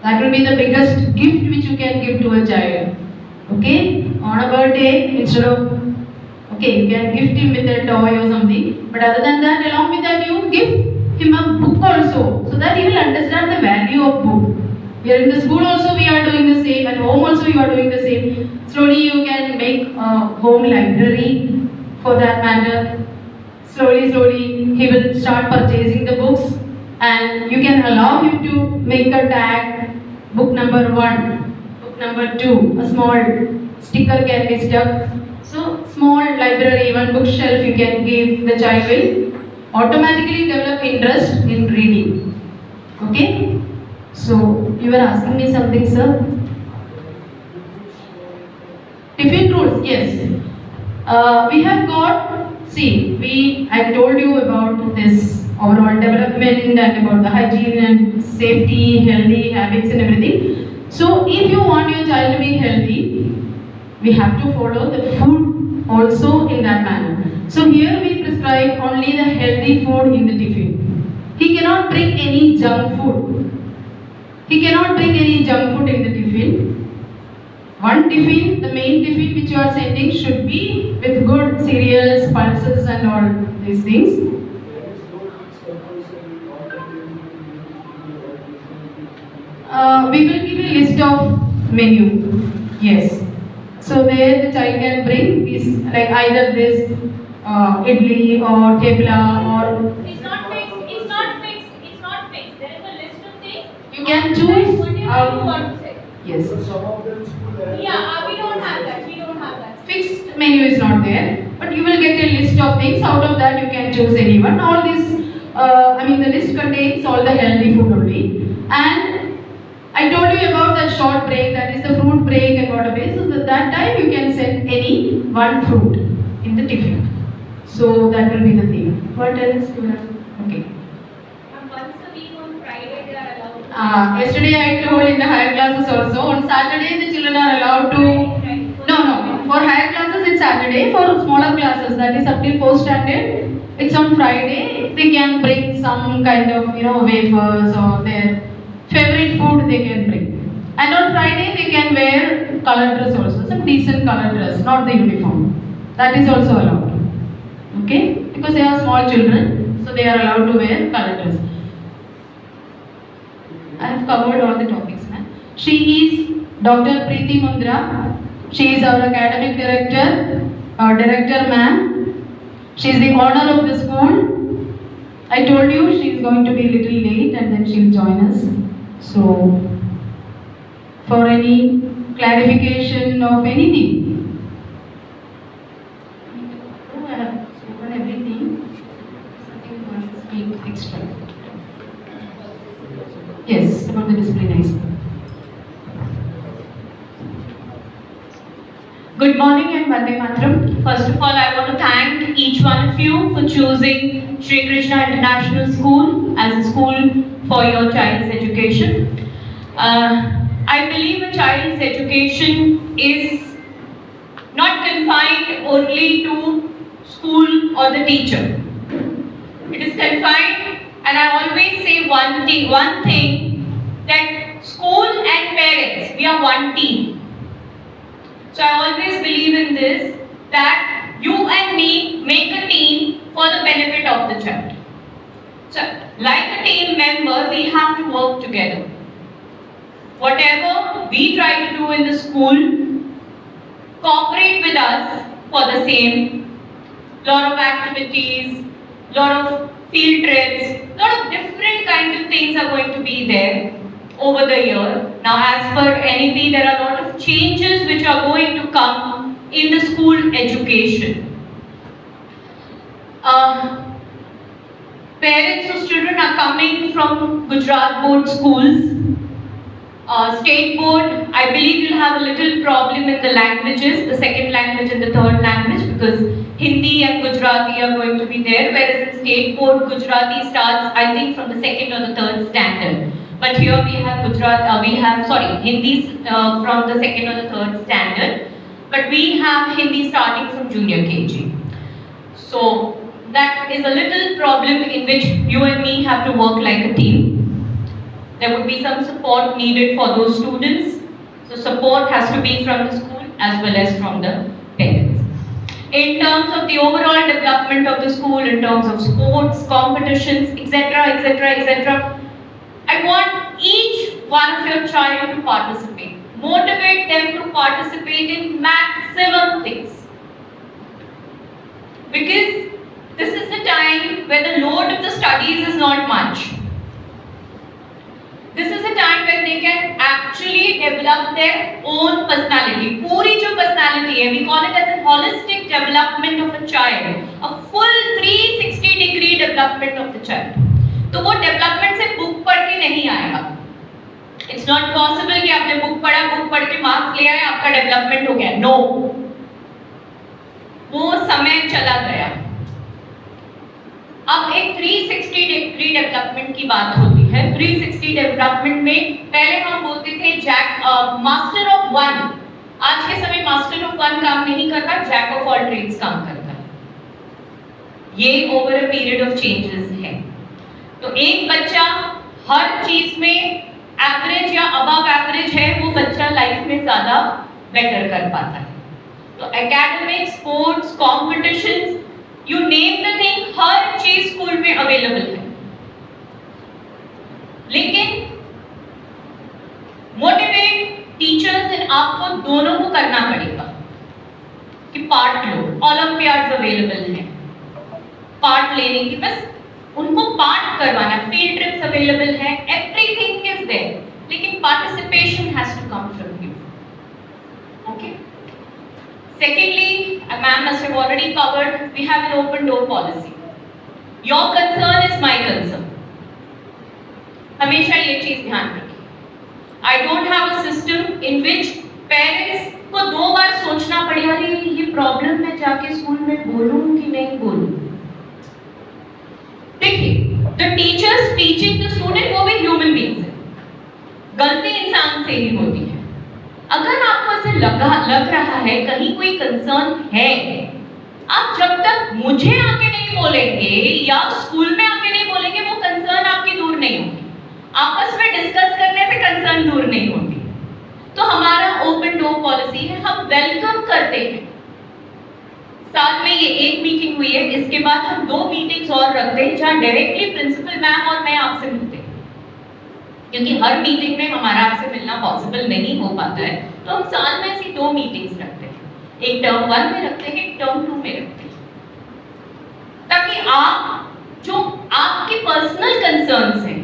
That will be the biggest gift which you can give to a child. Okay? On a birthday, instead of, okay, you can gift him with a toy or something. But other than that, along with that, you give him a book also. So that he will understand the value of book. Here in the school also we are doing the same. At home also you are doing the same. Slowly you can make a home library for that matter. Slowly he will start purchasing the books, and you can allow him to make a tag, book number 1, book number 2, a small sticker can be stuck. So small library, one bookshelf you can give, the child will automatically develop interest in reading. Okay? So you were asking me something, sir? Tiffin rules, yes. We have got, see, I told you about this overall development and about the hygiene and safety, healthy habits and everything. So if you want your child to be healthy, we have to follow the food also in that manner. So here we prescribe only the healthy food in the tiffin. He cannot bring any junk food. He cannot bring any junk food in the tiffin. One tiffin, the main tiffin which you are sending should be with good cereals, pulses and all these things. We will give a list of menu. Yes. So there the child can bring this, like either this idli or thepla or. It's not fixed. It's not fixed. It's not fixed. There is a list of things. You can choose. Whatever you want to say. Yes. So some of them school Yeah, we don't have that. We don't have that. Fixed menu is not there, but you will get a list of things. Out of that, you can choose anyone. All this, the list contains all the healthy food only. And I told you about the short break, that is the fruit break and water break. So that time you can send any one fruit in the tiffin. So that will be the thing. What else you have? Okay. Once a week on Friday they are allowed. Yesterday I told in the higher classes also, on Saturday the children are allowed to. No. For higher classes it's Saturday. For smaller classes, that is up till 4th standard, it's on Friday. They can bring some kind of wafers or their favorite food they can bring. And on Friday they can wear colored dress also, some decent colored dress, not the uniform. That is also allowed. Okay? Because they are small children, so they are allowed to wear colored dress. I have covered all the topics, ma'am. She is Dr. Preeti Mundra. She is our academic director, ma'am. She is the owner of the school. I told you she is going to be a little late and then she will join us. So, for any clarification of anything. Oh, I have spoken everything. Something you want to speak extra. Yes, about the disciplinary. Good morning and Vande Mataram. First of all, I want to thank each one of you for choosing Shree Krishna International School as a school for your child's education. I believe a child's education is not confined only to school or the teacher. It is confined, and I always say one thing, that school and parents, we are one team. So I always believe in this, that you and me make a team for the benefit of the child. So, like a team member, we have to work together. Whatever we try to do in the school, cooperate with us for the same. Lot of activities, lot of field trips, lot of different kinds of things are going to be there over the year. Now, as per NEP, there are a lot of changes which are going to come in the school education. Parents whose children are coming from Gujarat board schools, state board, I believe you'll have a little problem in the languages, the second language and the third language, because Hindi and Gujarati are going to be there, whereas in state board, Gujarati starts, I think, from the second or the third standard. But here we have Hindi from the second or the third standard, but we have Hindi starting from junior KG. So that is a little problem in which you and me have to work like a team. There would be some support needed for those students. So support has to be from the school as well as from the parents. In terms of the overall development of the school, in terms of sports, competitions, etc., I want each one of your child to participate. Motivate them to participate in maximum things. Because this is the time where the load of the studies is not much. This is a time when they can actually develop their own personality. Puri jo personality hai, we call it as a holistic development of a child. A full 360-degree development of the child. तो वो development से book पढ़ के नहीं आएगा. It's not possible कि आपने book पढ़ के मार्क्स ले आए, आपका डेवलपमेंट हो गया. नो, वो समय चला गया. अब एक 360 डिग्री डेवलपमेंट की बात होती है. 360 डेवलपमेंट में पहले हम बोलते थे मास्टर ऑफ वन. आज के समय मास्टर ऑफ वन काम नहीं करता, जैक ऑफ ऑल ट्रेड्स काम करता है. ये over a period of changes है. तो एक बच्चा हर चीज में एवरेज या अबव एवरेज है, वो बच्चा लाइफ में ज्यादा बेटर कर पाता है. तो academic, sports, competitions, you name the thing, हर चीज स्कूल में अवेलेबल है. लेकिन मोटिवेट टीचर्स एंड आपको दोनों को करना पड़ेगा. कि पार्ट लो, ओलंपियाड्स अवेलेबल हैं पार्ट लेने की, बस उनको पार्ट करवाना, फील्ड ट्रिप्स अवेलेबल है, एवरीथिंग इज देयर, लेकिन participation has to come from you. Okay. Secondly, ma'am must have already covered, we have an open door policy. Your concern is my concern. हमेशा ये चीज ध्यान रखिए. I don't have a system in which parents को 2 बार सोचना पड़े, अरे ये प्रॉब्लम मैं जाके स्कूल में बोलूं कि नहीं बोलूं. देखिए, the teachers teaching the student वो भी human beings है, गलती इंसान से ही होती है. अगर आपको ऐसे लग रहा है कहीं कोई कंसर्न है, आप जब तक मुझे आके नहीं बोलेंगे या स्कूल में आके नहीं बोलेंगे, वो कंसर्न आपकी दूर नहीं होगी. आपस में डिस्कस करने से कंसर्न दूर नहीं होती. तो हमारा ओपन डोर पॉलिसी है, हम वेलकम करते हैं. साल में ये 1 मीटिंग हुई है, इसके बाद हम 2 मीटिंग्स और रखते हैं जहाँ डायरेक्टली प्रिंसिपल मैम और मैं आपसे मिलते हैं, क्योंकि हर मीटिंग में हमारा आपसे मिलना पॉसिबल नहीं हो पाता है. तो हम साल में ऐसी 2 मीटिंग्स रखते हैं, एक टर्म 1 में रखते हैं, एक टर्म 2 में रखते हैं, ताकि आप जो आपके पर्सनल कंसर्न्स हैं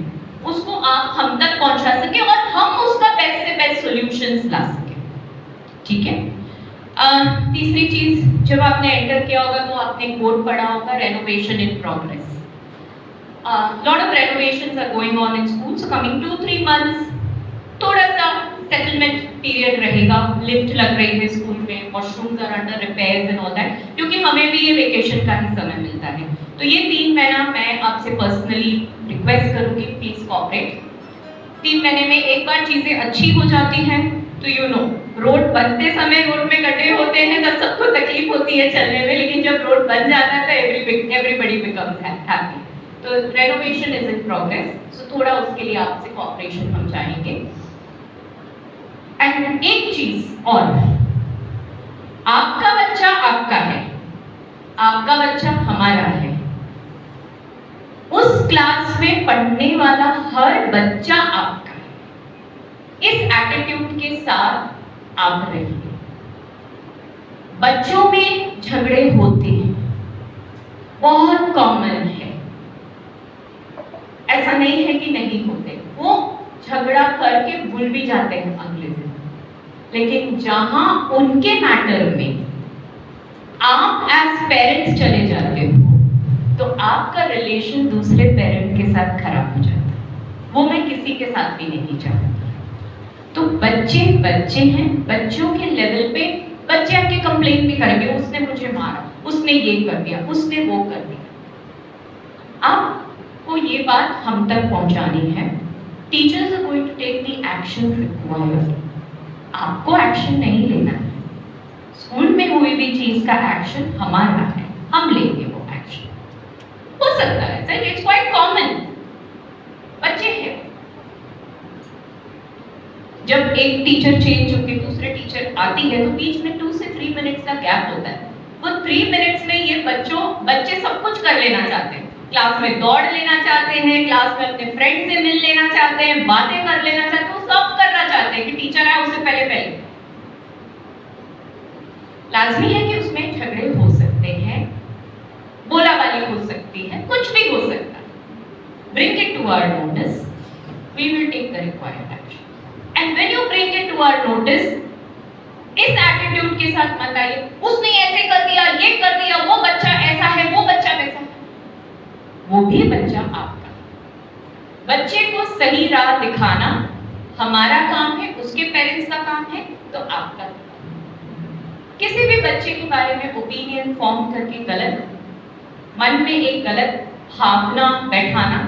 उसको आप हम तक पहुंचा सके और हम उसका बेस्ट से बेस्ट सॉल्यूशंस ला सके. ठीक है. तीसरी चीज, जब आपने एंटर किया होगा तो आपने कोड पढ़ा होगा, renovation in progress. lot of renovations are going on in schools, so coming 2-3 months थोड़ा सा सेटलमेंट पीरियड रहेगा. लिफ्ट लग रही है स्कूल में, washrooms are under repairs and all that, क्योंकि हमें भी ये वेकेशन का ही समय मिलता है. तो ये 3 महीना मैं आपसे पर्सनली रिक्वेस्ट करूंगी, प्लीज कोऑपरेट. 3 महीने में एक बार चीजें अच्छी हो जाती हैं तो यू नो, रोड बनते समय रोड में गड्ढे होते हैं तब सबको तकलीफ होती है चलने में, लेकिन जब रोड बन जाता है तो एवरीबडी बिकम्स हैप्पी. तो रेनोवेशन इज इन प्रोग्रेस, सो थोड़ा उसके लिए आपसे कोऑपरेशन हम चाहेंगे. एंड एक चीज और, आपका बच्चा आपका है, आपका बच्चा हमारा है. उस क्लास में पढ़ने वाला हर बच्चा आपका है. इस एटीट्यूड के साथ आप रहिए. बच्चों में झगड़े होते हैं, बहुत कॉमन है, ऐसा नहीं है कि नहीं होते. वो झगड़ा करके भूल भी जाते हैं अगले दिन, लेकिन जहां उनके मैटर में आप एज पेरेंट्स चले जाते हो तो आपका रिलेशन दूसरे पेरेंट के साथ खराब हो जाता है. वो मैं किसी के साथ भी नहीं चाहता. तो बच्चे बच्चे हैं, बच्चों के लेवल पे बच्चे आके कंप्लेन भी करेंगे, उसने मुझे मारा, उसने ये कर दिया, उसने वो कर दिया. आपको ये बात हम तक पहुंचानी है. Teachers are going to take the action required. आपको एक्शन नहीं लेना है. स्कूल में हुई भी चीज का एक्शन हमारा है, हम लेंगे वो एक्शन. हो सकता है सर, इट्स क्वाइट कॉमन, बच्चे हैं. जब एक टीचर चेंज होकर दूसरे टीचर आती है तो बीच में 2 से 3 मिनट्स का गैप होता है. वो 3 मिनट्स में ये बच्चे सब कुछ कर लेना चाहते हैं. क्लास में दौड़ लेना चाहते हैं, क्लास में अपने फ्रेंड से मिल लेना चाहते हैं, बातें कर लेना चाहते हैं, वो सब करना चाहते हैं कि टीचर आए उससे पहले. लाजमी है कि उसमें झगड़े हो सकते हैं, बोला वाली हो सकती है, कुछ भी हो सकता है. Bring it to our notice, we will take the required action. And when you bring it to our notice, इस एटीट्यूड के साथ मत आइए, उसने ऐसे कर दिया, ये कर दिया, वो बच्चा ऐसा है, वो बच्चा वैसा है. वो भी बच्चा आपका. बच्चे को सही राह दिखाना हमारा काम है, उसके पेरेंट्स का काम है, तो आपका. किसी भी बच्चे के बारे में ओपिनियन फॉर्म करके गलत, मन में एक गलत भावना बैठाना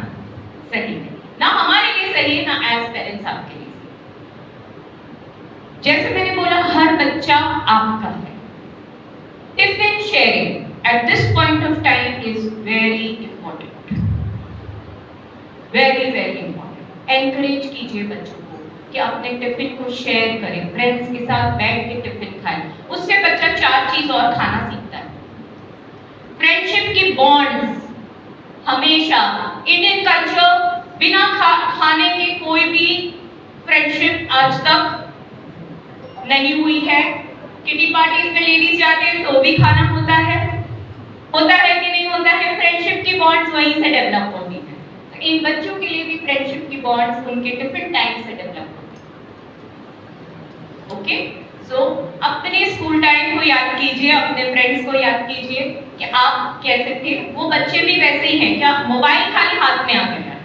सही नहीं. ना हमारे लिए सही है, ना एज पेरेंट्स आपके लिए. जैसे मैंने बोला, हर बच्चा आपका है. Tiffin sharing at this point of time is very important, very very important. Encourage कीजिए बच्चों को कि अपने टिफिन को शेयर करें, फ्रेंड्स के साथ बैठ के टिफिन खाएं. उससे बच्चा 4 चीज और खाना सीखता है. फ्रेंडशिप की बॉन्ड्स हमेशा, इंडियन कल्चर, बिना खाने के कोई भी फ्रेंडशिप आज तक नहीं हुई है. किटी पार्टीज में लेडीज जाते हैं तो भी खाना होता है कि नहीं होता है? फ्रेंडशिप की बॉन्ड्स वहीं से डेवलप होती है। तो इन बच्चों के लिए भी फ्रेंडशिप की बॉन्ड्स उनके डिफरेंट टाइम से डेवलप होती है। ओके, सो अपने स्कूल टाइम को याद कीजिए, अपने फ्रेंड्स को याद कीजिए कि आप कैसे थे। वो बच्चे भी वैसे ही हैं क्या? मोबाइल खाली हाथ में आ गया है,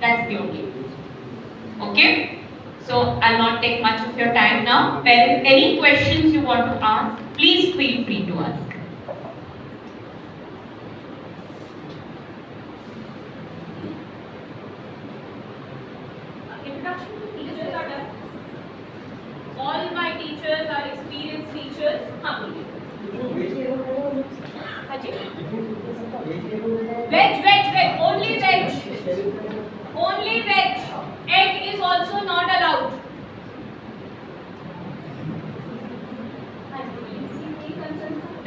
that's the only. Okay, so I'll not take much of your time now. Parents, any questions you want to ask, please feel free to ask. Introduction to teachers are done. All my teachers are experienced teachers. हाँ बोलिए। हाँ जी। Veg, only veg. Only veg. Egg is also not allowed.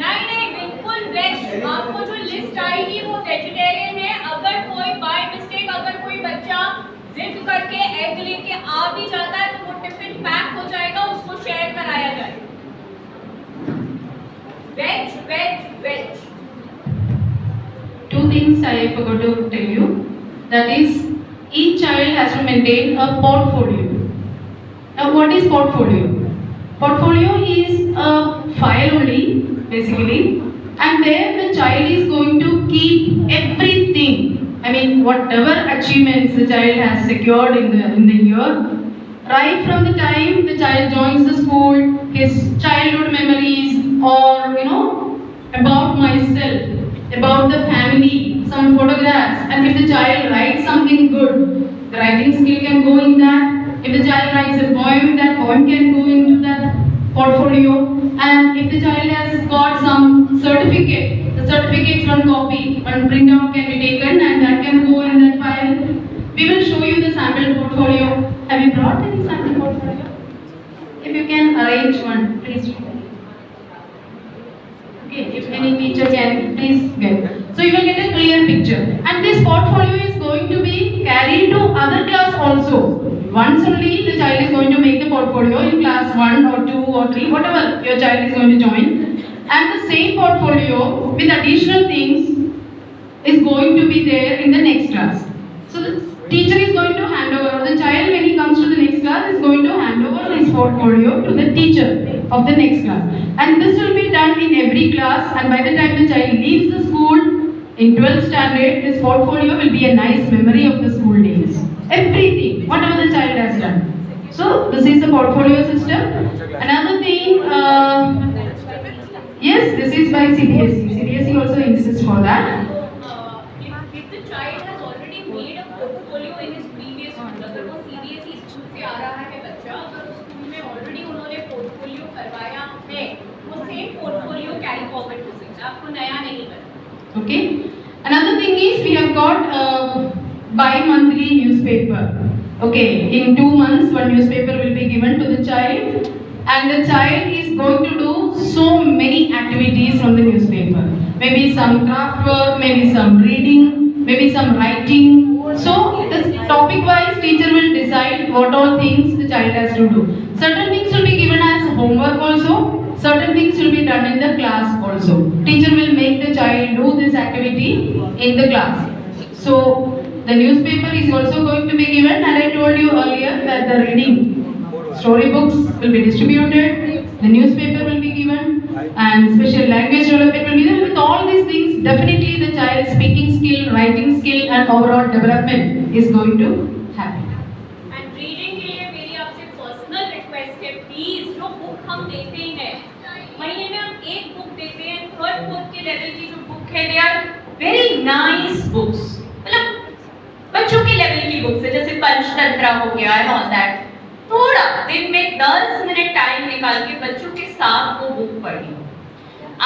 नहीं बिल्कुल veg. आपको जो list आएगी वो vegetarian है। अगर कोई बाय मिस्टेक अगर कोई बच्चा जिद करके एग लेके आ भी जाता है तो वो टिफिन पैक हो जाएगा, उसको शेयर कराया जाएगा। वेज वेज वेज। Two things I forgot to tell you. That is, each child has to maintain a portfolio. Now, what is portfolio? Portfolio is a file only, basically, and there the child is going to keep everything. I mean, whatever achievements the child has secured in the year, right from the time the child joins the school, his childhood memories, or about myself, about the family, some photographs, and if the child writes something good, the writing skill can go in that. If the child writes a poem, that poem can go into that portfolio. And if the child has got some certificate, the certificate's one copy, one printout can be taken and that can go in that file. We will show you the sample portfolio. Have you brought any sample portfolio? If you can arrange one, please. Okay, if any teacher can, please get. So you will get a clear picture. And this portfolio is going to be carried to other class also. Once only the child is going to make the portfolio in class 1 or 2 or 3, whatever your child is going to join. And the same portfolio with additional things is going to be there in the next class. So the teacher is going to hand over, or the child when he comes to the next class is going to hand over his portfolio to the teacher of the next class. And this will be done in every class, and by the time the child leaves the school in 12th standard, this portfolio will be a nice memory of the school days. Everything, whatever the child has done. So this is the portfolio system. Another thing, yes, this is by CBSE. CBSE also insists for that. If the child has already made a portfolio in his previous school, अगर वो CBSE school से आ रहा है बच्चा, अगर उस school में already उन्होंने पोर्टफोलियो करवाया है, वो सेम पोर्टफोलियो कैरी फॉरवर्ड कर सकता है, आपको नया नहीं करना। Okay. Another thing is we have got bi-monthly newspaper. Okay, in 2 months one newspaper will be given to the child, and the child is going to do so many activities from the newspaper. Maybe some craft work, maybe some reading, maybe some writing. So this topic wise teacher will decide what all things the child has to do. Certain things will be given as homework also. Certain things will be done in the class also. Teacher will make the child do this activity in the class. So the newspaper is also going to be given, and I told you earlier that the reading storybooks will be distributed, the newspaper will be given, and special language development will be there. With all these things, definitely the child's speaking skill, writing skill, and overall development is going to happen. And reading के लिए मेरी आपसे personal request है, please जो book हम देते हैं महीने में हम एक बुक देते हैं, 3rd 4th के लेवल की जो बुक है, they are very nice books, मतलब बच्चों के लेवल की बुक्स है, जैसे पंचतंत्र हो गया एंड ऑल दैट। थोड़ा दिन में 10 मिनट टाइम निकाल के बच्चों के साथ वो बुक पढ़िए।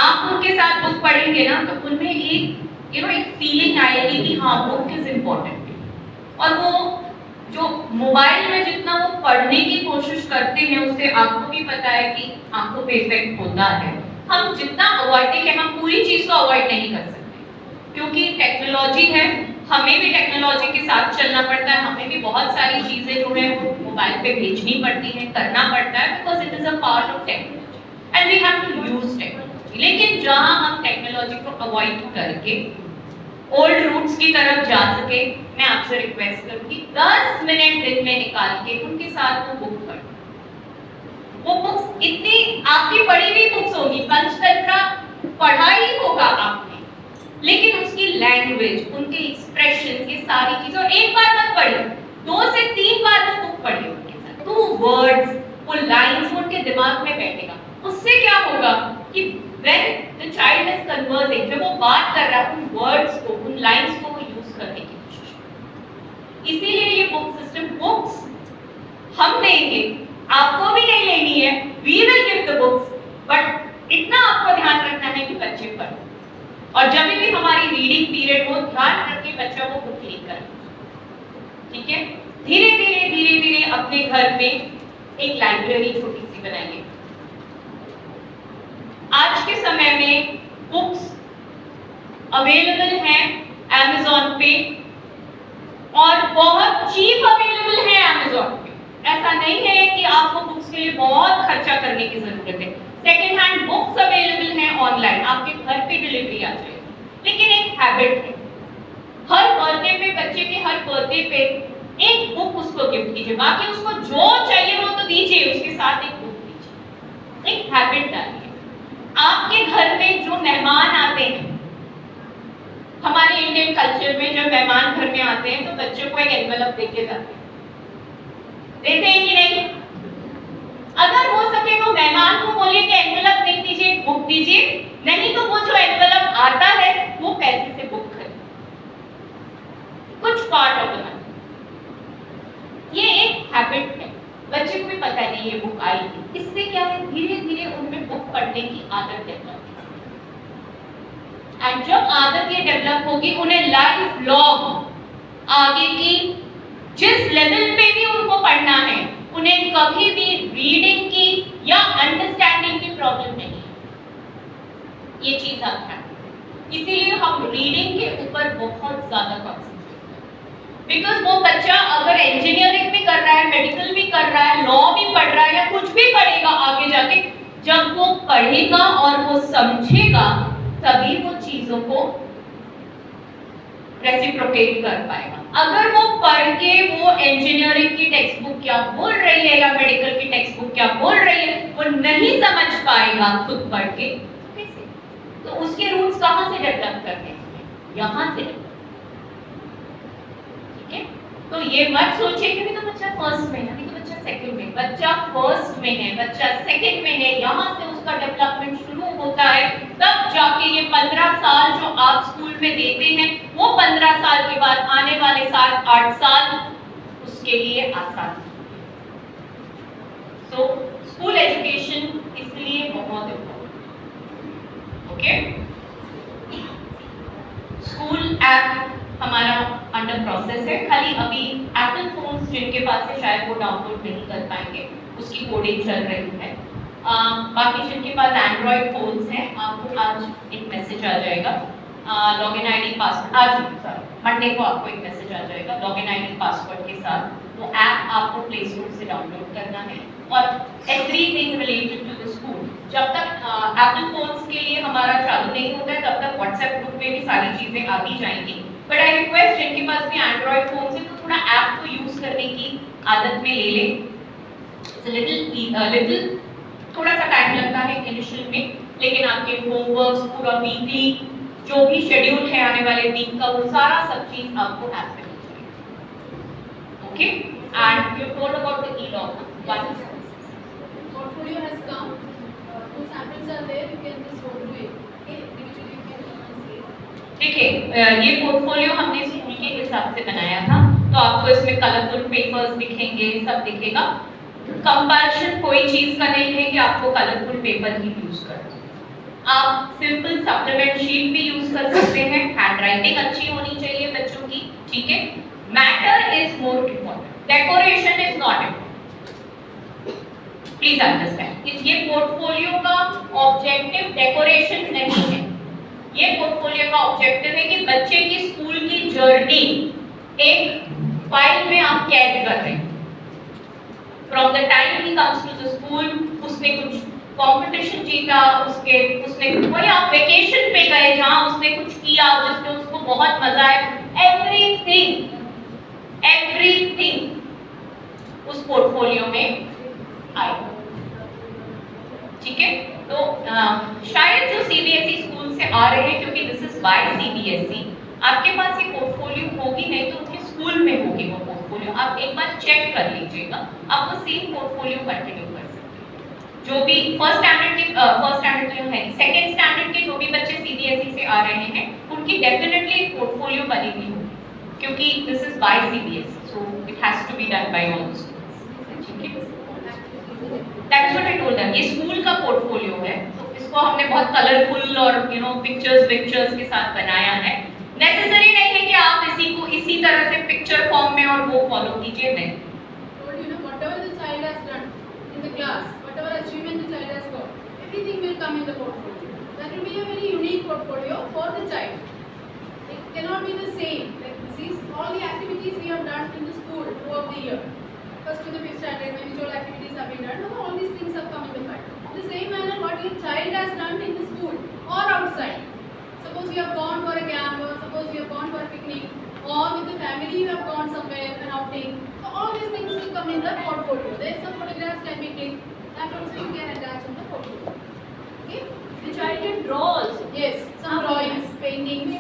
आप उनके साथ बुक पढ़ेंगे ना तो उनमें एक एक फीलिंग आएगी कि हाँ बुक इज इम्पोर्टेंट। और वो जो मोबाइल में जितना वो पढ़ने की कोशिश करते हैं उससे आपको भी पता है कि आंखों पे इफेक्ट होता है। हम जितना अवॉइड है, हम पूरी चीज को अवॉइड नहीं कर सकते क्योंकि टेक्नोलॉजी है, हमें भी टेक्नोलॉजी के साथ चलना पड़ता है, हमें भी बहुत सारी चीजें जो है वो मोबाइल पे भेजनी पड़ती हैं, करना पड़ता है, because it is a part of technology and we have to use technology. लेकिन जहां हम टेक्नोलॉजी को अवॉइड करके ओल्ड रूट्स की तरफ जा सके, मैं आपसे रिक्वेस्ट करूंगी 10 मिनट दिन में निकाल के उनके साथ वो बुक पढ़ो। वो बुक्स इतनी आपकी पढ़ी हुई बुक्स होगी, पंचतंत्र पढ़ा ही होगा आपने, लेकिन उसकी लैंग्वेज, उनके एक्सप्रेशन, ये सारी चीजें, और एक बार मत पढ़िए, 2 से 3 बार वो बुक पढ़िए उनके साथ, तो वर्ड्स, वो लाइंस उनके दिमाग में बैठेगा। उससे क्या होगा कि when the child is conversing, जब वो बात कर रहा है, उन वर्ड्स को, उन लाइंस को वो यूज करने की कोशिश करेगा। इसीलिए ये बुक सिस्टम, बुक्स हम देंगे, आपको भी नहीं लेनी है, we will give the books, but इतना आपको ध्यान रखना है कि बच्चे पढ़ें, और जब भी हमारी रीडिंग पीरियड हो, ध्यान रख के बच्चा वो बुक लेकर, ठीक है। धीरे धीरे अपने घर में एक लाइब्रेरी छोटी सी बनाइए। आज के समय में बुक्स अवेलेबल हैं Amazon पे, और बहुत चीप अवेलेबल है Amazon पे। ऐसा नहीं है कि आपको बुक्स के लिए बहुत खर्चा करने की जरूरत है। सेकेंड हैंड बुक्स अवेलेबल हैं ऑनलाइन, आपके घर पे डिलीवरी आ जाएगी। लेकिन एक हैबिट है, हर बर्थडे पे, बच्चे के हर बर्थडे पे एक बुक उसको गिफ्ट कीजिए। बाकी उसको जो चाहिए वो तो दीजिए, उसके साथ एक बुक दीजिए, एक हैबिट डालिए। आपके घर में जो मेहमान आते हैं, हमारे इंडियन कल्चर में जब मेहमान घर में आते हैं तो बच्चों को एक एनवेलप देके जाते हैं, देते हैं कि नहीं? अगर हो सके तो मेहमान को बोलिए कि एनवेलप नहीं दीजिए, बुक दीजिए, नहीं तो वो जो एनवेलप आता है वो पैसे से बुक करें, कुछ पार्ट ऑफ द मनी। ये एक हैबिट है, बच्चे को भी पता नहीं ये बुक आई थी। इससे क्या है, धीरे धीरे उनमें बुक पढ़ने की आदत डेवलप, एंड जब आदत ये डेवलप होगी, उन्हें लाइफ लॉन्ग आगे की जिस लेवल पे भी उनको पढ़ना है, उन्हें कभी भी रीडिंग की या अंडरस्टैंडिंग की प्रॉब्लम नहीं है। ये चीज आप है, इसीलिए हम रीडिंग के ऊपर बहुत ज्यादा कॉन्सेंट्रेट, बिकॉज वो बच्चा अगर इंजीनियरिंग भी कर रहा है, मेडिकल भी कर रहा है, लॉ भी पढ़ रहा है, या कुछ भी पढ़ेगा आगे जाके, जब वो पढ़ेगा और वो समझेगा, तभी वो चीजों को रेसिप्रोकेट कर पाएगा। अगर वो पढ़ के वो इंजीनियरिंग की टेक्स्ट बुक क्या बोल रही है या मेडिकल की टेक्स्ट बुक क्या बोल रही है, वो नहीं समझ पाएगा खुद पढ़ के, कैसे? तो उसके रूट्स कहां से डेवलप करने हैं? यहां से। ठीक है, तो ये मत सोचिए कि तो बच्चा फर्स्ट में है, नहीं तो बच्चा सेकंड में। बच्चा फर्स्ट में है, बच्चा सेकंड में है, यहाँ से उसका डेवलपमेंट शुरू होता है। तब जाके ये 15 साल जो आप स्कूल में देते हैं, वो 15 साल के बाद आने वाले 7-8 साल उसके लिए आसान। सो स्कूल एजुकेशन इसलिए बहुत इम्पोर्टेंट। ओके, स्कूल ऐप हमारा अंडर प्रोसेस है। खाली अभी एप्पल फोन्स जिनके पास है शायद वो डाउनलोड नहीं कर पाएंगे, उसकी कोडिंग चल रही है। बाकी जिनके पास एंड्रॉयड फोन्स हैं, आपको आज एक मैसेज आ जाएगा, लॉगिन आईडी पासवर्ड, आज मंडे को आपको एक मैसेज आ जाएगा लॉगिन आईडी पासवर्ड के साथ। वो ऐप आपको प्ले स्टोर से डाउनलोड करना है, और everything related to the school. जब तक एप्पल फोन्स के लिए हमारा चालू नहीं होता है, तब तक व्हाट्सएप ग्रुप में भी सारी चीजें आती जाएंगी। बट आई रिक्वेस्ट जिनके पास भी एंड्रॉयड फोन है, तो थोड़ा ऐप को यूज करने की आदत में ले लें। लिटिल थोड़ा सा टाइम लगता है इनिशियल में, लेकिन आपके होमवर्क्स पूरा वीकली जो भी शेड्यूल है आने वाले वीक का, वो सारा सब चीज आपको ऐप में मिल जाएगी। Okay, and you told about the e log portfolio has come, two samples are there, you can just go through it. Okay, individually you can see. देखिए, ये पोर्टफोलियो हमने स्कूल के हिसाब से बनाया था, तो आपको इसमें कलरफुल पेपर्स दिखेंगे, सब दिखेगा। कंपल्शन कोई चीज का नहीं है कि आपको कलरफुल पेपर ही यूज करना। आप सिंपल सप्लीमेंट शीट भी यूज कर सकते हैं। हैंडराइटिंग अच्छी होनी चाहिए बच्चों की, ठीक है। Matter is more important, decoration is not important, please understand. ये पोर्टफोलियो का ऑब्जेक्टिव डेकोरेशन नहीं है, ये पोर्टफोलियो का ऑब्जेक्टिव है कि बच्चे की स्कूल की जर्नी एक फाइल में आप कैद कर रहे हैं। From the time he comes to the school, उसने कुछ कंपटीशन जीता, उसने कोई आप वेकेशन पे गए जहां उसने कुछ किया जिसमें उसको बहुत मजा आया, एवरीथिंग उस पोर्टफोलियो में आएगा। ठीक है, तो शायद जो सीबीएसई स्कूल से आ रहे हैं, क्योंकि दिस इज बाय सीबीएसई, आपके पास ये पोर्टफोलियो होगी नहीं तो उनके स्कूल में होगी वो पोर्टफोलियो, आप एक बार चेक कर लीजिएगा, आप वो सेम पोर्टफोलियो कंटिन्यू कर सकते हैं। जो भी फर्स्ट स्टैंडर्ड जो है, सेकंड स्टैंडर्ड के जो भी बच्चे सीबीएसई से आ रहे हैं उनकी डेफिनेटली एक पोर्टफोलियो बनी हुई होगी, क्योंकि this is by CBSE, so it has to be done by all schools. ठीक है, that's what I told them, ये स्कूल का पोर्टफोलियो है, तो इसको हमने बहुत कलरफुल और पिक्चर्स के साथ बनाया है। नेसेसरी नहीं है कि आप इसी तरह से पिक्चर फॉर्म में और वो फॉलो कीजिए, नहीं। Whatever the child has done in the class, whatever achievement the child has got, everything will come in the portfolio. That will be a very unique portfolio for the child. It cannot be the same. Like these all the activities we have done in the school throughout the year. First to the 5th standard, when all activities have been done, now all these things have come in the file. In the same manner, what your child has done in the school or outside. Suppose you have gone for a camp, or suppose you have gone for a picnic, or with the family you have gone somewhere, an outing. So all these things will come in the portfolio. There some photographs can be clicked. That also you can attach in the portfolio. Okay? The child can draw also. Yes, some drawings, paintings.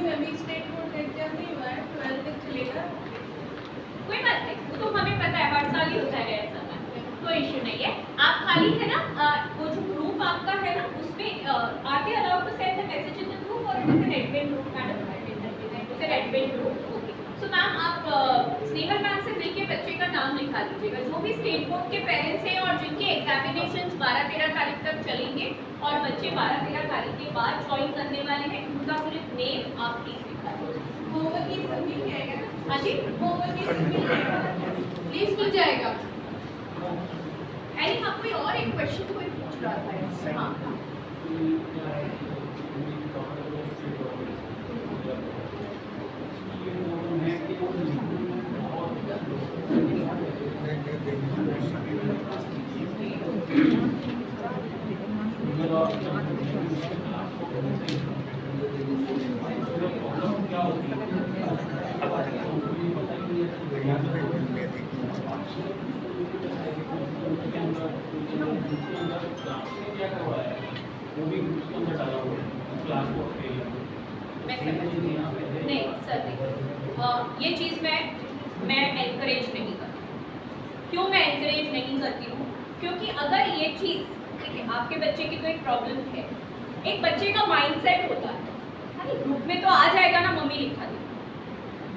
कोई बात नहीं, वो तो हमें पता है, हर साल ही होता है ऐसा, कोई इश्यू नहीं है। आप खाली है ना, वो जो ग्रुप आपका है ना, उसमें are they allowed to send the message in the group और it is an admin group, madam it is an admin group. Okay, so ma'am आप स्नेहल मैम से मिलके बच्चे का नाम लिखा लीजिएगा, जो भी स्टेट बोर्ड के पेरेंट्स हैं और जिनके एग्जामिनेशंस 12-13 तारीख तक चलेंगे और बच्चे 12-13 तारीख के बाद ज्वाइन करने वाले हैं, उनका सिर्फ नेम आप प्लीज लिखा लीजिए। होमवर्क ये सब मिल जाएगा ना? हाँ जी, होमवर्क ये सब मिल जाएगा, प्लीज मिल जाएगा। एनी हाँ, कोई और एक क्वेश्चन कोई पूछ रहा था। हाँ, नहीं सर, ये चीज़ मैं एनकरेज नहीं करती। क्यों मैं एनकरेज नहीं करती हूँ? क्योंकि अगर ये चीज़, देखिए आपके बच्चे की तो एक प्रॉब्लम है, एक बच्चे का माइंडसेट होता है, अरे ग्रुप में तो आ जाएगा ना, मम्मी लिखा दी,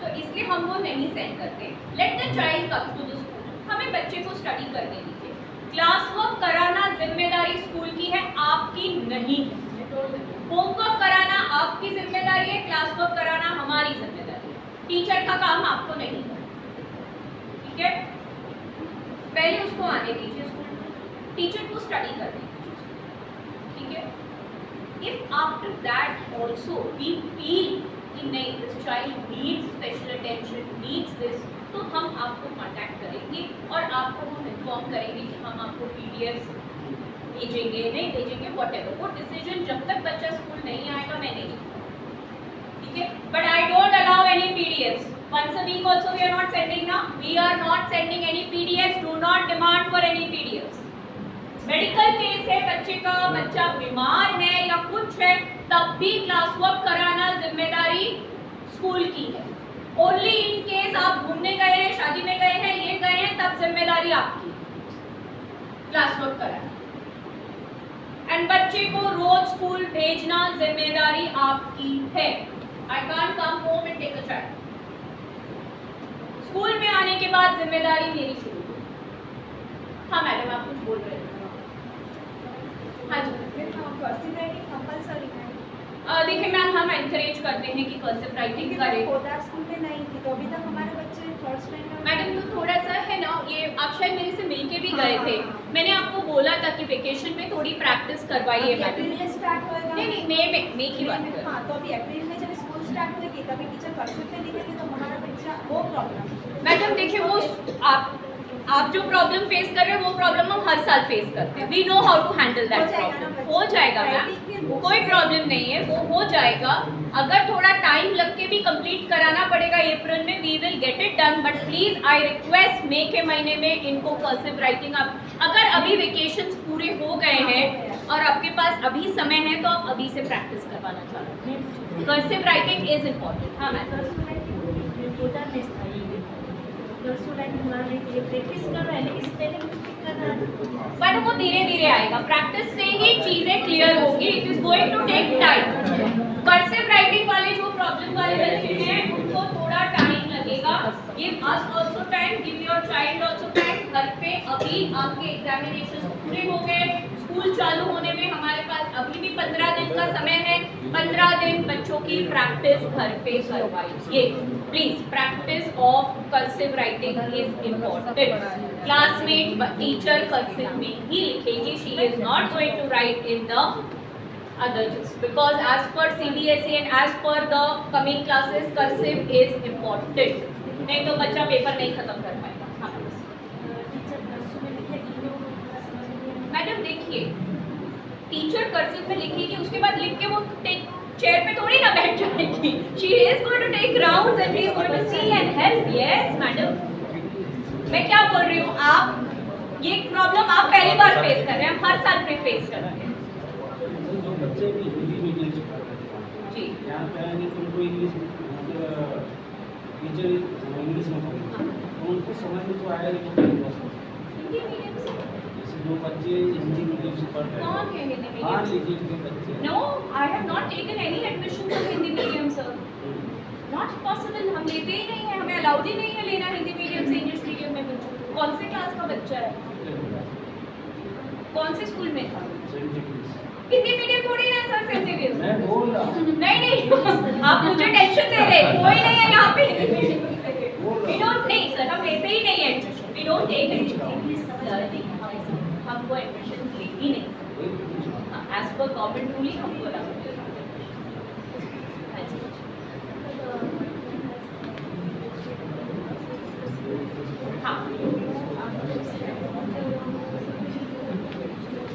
तो इसलिए हम वो नहीं सेंड करते। Let the child come to the school, हमें बच्चे को स्टडी करने दीजिए। क्लास वर्क कराना जिम्मेदारी स्कूल की है, आपकी नहीं है। होमवर्क कराना आपकी जिम्मेदारी है, क्लास वर्क कराना हमारी जिम्मेदारी है। टीचर का काम आपको नहीं है, ठीक है? पहले उसको आने दीजिए स्कूल, टीचर को स्टडी करने दीजिए, ठीक है? If after that also we feel कि नहीं, this child needs special attention, needs this, तो हम आपको कांटेक्ट करेंगे और आपको हम इन्फॉर्म करेंगे कि हम आपको पीडीएफ भेजेंगे, नहीं भेजेंगे, व्हाटएवर। वो डिसीजन जब तक बच्चा स्कूल नहीं आएगा मैं नहीं लूंगा, ठीक है? But I don't allow any PDFs once a week also we are not sending now, we are not sending any pdfs, do not demand for any pdfs। Medical case है बच्चे का, बच्चा बीमार है या कुछ है, तब भी क्लास वर्क कराना जिम्मेदारी स्कूल की है। ओनली इन केस आप घूमने गए हैं, शादी में गए हैं, ये गए हैं, तब जिम्मेदारी आपकी क्लास वर्क कराना। एंड बच्चे को रोज स्कूल भेजना जिम्मेदारी आपकी है। I can't come home and take a child. School में आने के बाद जिम्मेदारी मेरी शुरू हुई। हाँ मैडम, आप कुछ बोल रहे थे? हाँ जी, देखिए मैम, हम एनकरेज करते हैं कि कर्सिव राइटिंग करें। स्कूल में नहीं थी तो अभी तक हमारे बच्चे थर्ड स्टैंडर्ड। मैडम तो थोड़ा सा है ना, ये आप शायद मेरे से मिलके भी गए थे, मैंने आपको बोला था कि वेकेशन में थोड़ी प्रैक्टिस करवाइए मैडम। अप्रैल में स्टार्ट होएगा। नहीं, मई की बात कर। हाँ, तो अभी अप्रैल में जब स्कूल स्टार्ट होगी तभी टीचर कर्सिव में लिखेंगे तो हमारा बच्चा वो प्रॉब्लम। मैडम देखिए, वो आप आप जो प्रॉब्लम फेस कर रहे हो वो प्रॉब्लम हम हर साल फेस करते हैं. We know how to handle that problem. हो जाएगा मैम, कोई प्रॉब्लम नहीं है, वो हो जाएगा. अगर थोड़ा टाइम लग के भी कंप्लीट कराना पड़ेगा अप्रैल में, we will get it done. But please I request मई के महीने में इनको कर्सिव राइटिंग, आप अगर अभी वेकेशंस पूरे हो गए हैं और आपके पास अभी समय है तो आप अभी से प्रैक्टिस करवाना चाहते हैं. Cursive writing is important. हाँ मैम, प्रैक्टिस कर रहा है लेकिन स्पेलिंग मिस्टेक कर रहा है. बट वो धीरे धीरे आएगा. प्रैक्टिस से ही चीजें क्लियर होगी. It is going to take time. Cursive writing वाले जो प्रॉब्लम वाले बच्चे हैं उनको थोड़ा टाइम लगेगा. Give us also time, give your child also time. घर पे अभी आपके एग्जामिनेशन पूरे हो गए, स्कूल चालू होने में हमारे पास अभी भी 15 दिन का समय है. 15 दिन बच्चों की प्रैक्टिस घर पे करवाइए please. Practice of cursive writing is important. Classmate teacher cursive में ही लिखेगी. She is not going to write in the others because as per CBSE and as per the coming classes cursive is important. नहीं तो बच्चा paper नहीं खत्म कर पाएगा. हाँ मैडम देखिए, टीचर कर्सिव में लिखेगी, उसके बाद लिख के वो चेयर पे थोड़ी ना बैठ जाएगी. She is going to take rounds and she is going to see and help. Yes madam, मैं क्या बोल रही हूँ, आप ये प्रॉब्लम आप पहली बार फेस कर रहे हैं, हम हर साल फेस कर रहे हैं. बच्चे भी हिंदी मीडियम से पढ़ते हैं जी, यहाँ पे आएंगे तो उनको इंग्लिश टीचर इंग्लिश में पढ़े तो उनको समझ में तो आएगा नहीं. हिंदी मीडियम से जैसे जो बच्चे हिंदी मीडियम से पढ़ रहे कौन है हिंदी हैं, हाँ मीडियम? लीजिए के बच्चे. No, I have not taken any admission for Hindi medium, sir. Not possible. हम लेते ही नहीं है, हमें अलाउड ही नहीं है लेना हिंदी मीडियम से इंग्लिश मीडियम में बच्चों. कौन से क्लास का बच्चा है, कौन से स्कूल में था? हिंदी मीडियम थोड़ी ना सर, सेंसिटिव. मैं बोल रहा हूँ. नहीं आप मुझे टेंशन दे रहे. कोई नहीं है यहाँ पे हिंदी मीडियम. वी डोंट, नहीं सर हम लेते ही नहीं है admission. We don't take admission sir. हमको एडमिशन ले ही नहीं. एज पर गवर्नमेंट रूल ही हमको अलाउड है. हाँ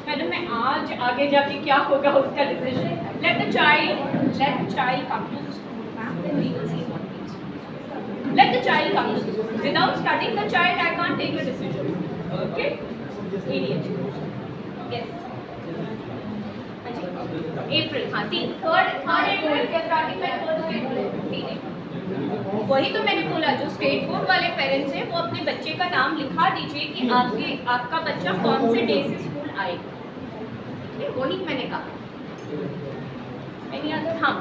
मैडम, मैं आज आगे जाके क्या होगा उसका decision. Let the child come to the school ma'am, then we will see what we do. Let the child come to the school. Without starting the child I can't take a decision. Okay immediate. Yes April. हाँ 3rd अप्रैल या starting में 1st अप्रैल. वही तो मैंने बोला, जो state board वाले parents हैं वो अपने बच्चे का नाम लिखा दीजिए कि आपका बच्चा कौन से डे से स्कूल आएगा. वही मैंने कहा. Any other? हाँ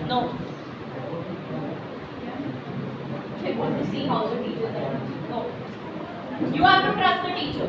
no. They want to see how the teacher is. No. You have to trust the teacher.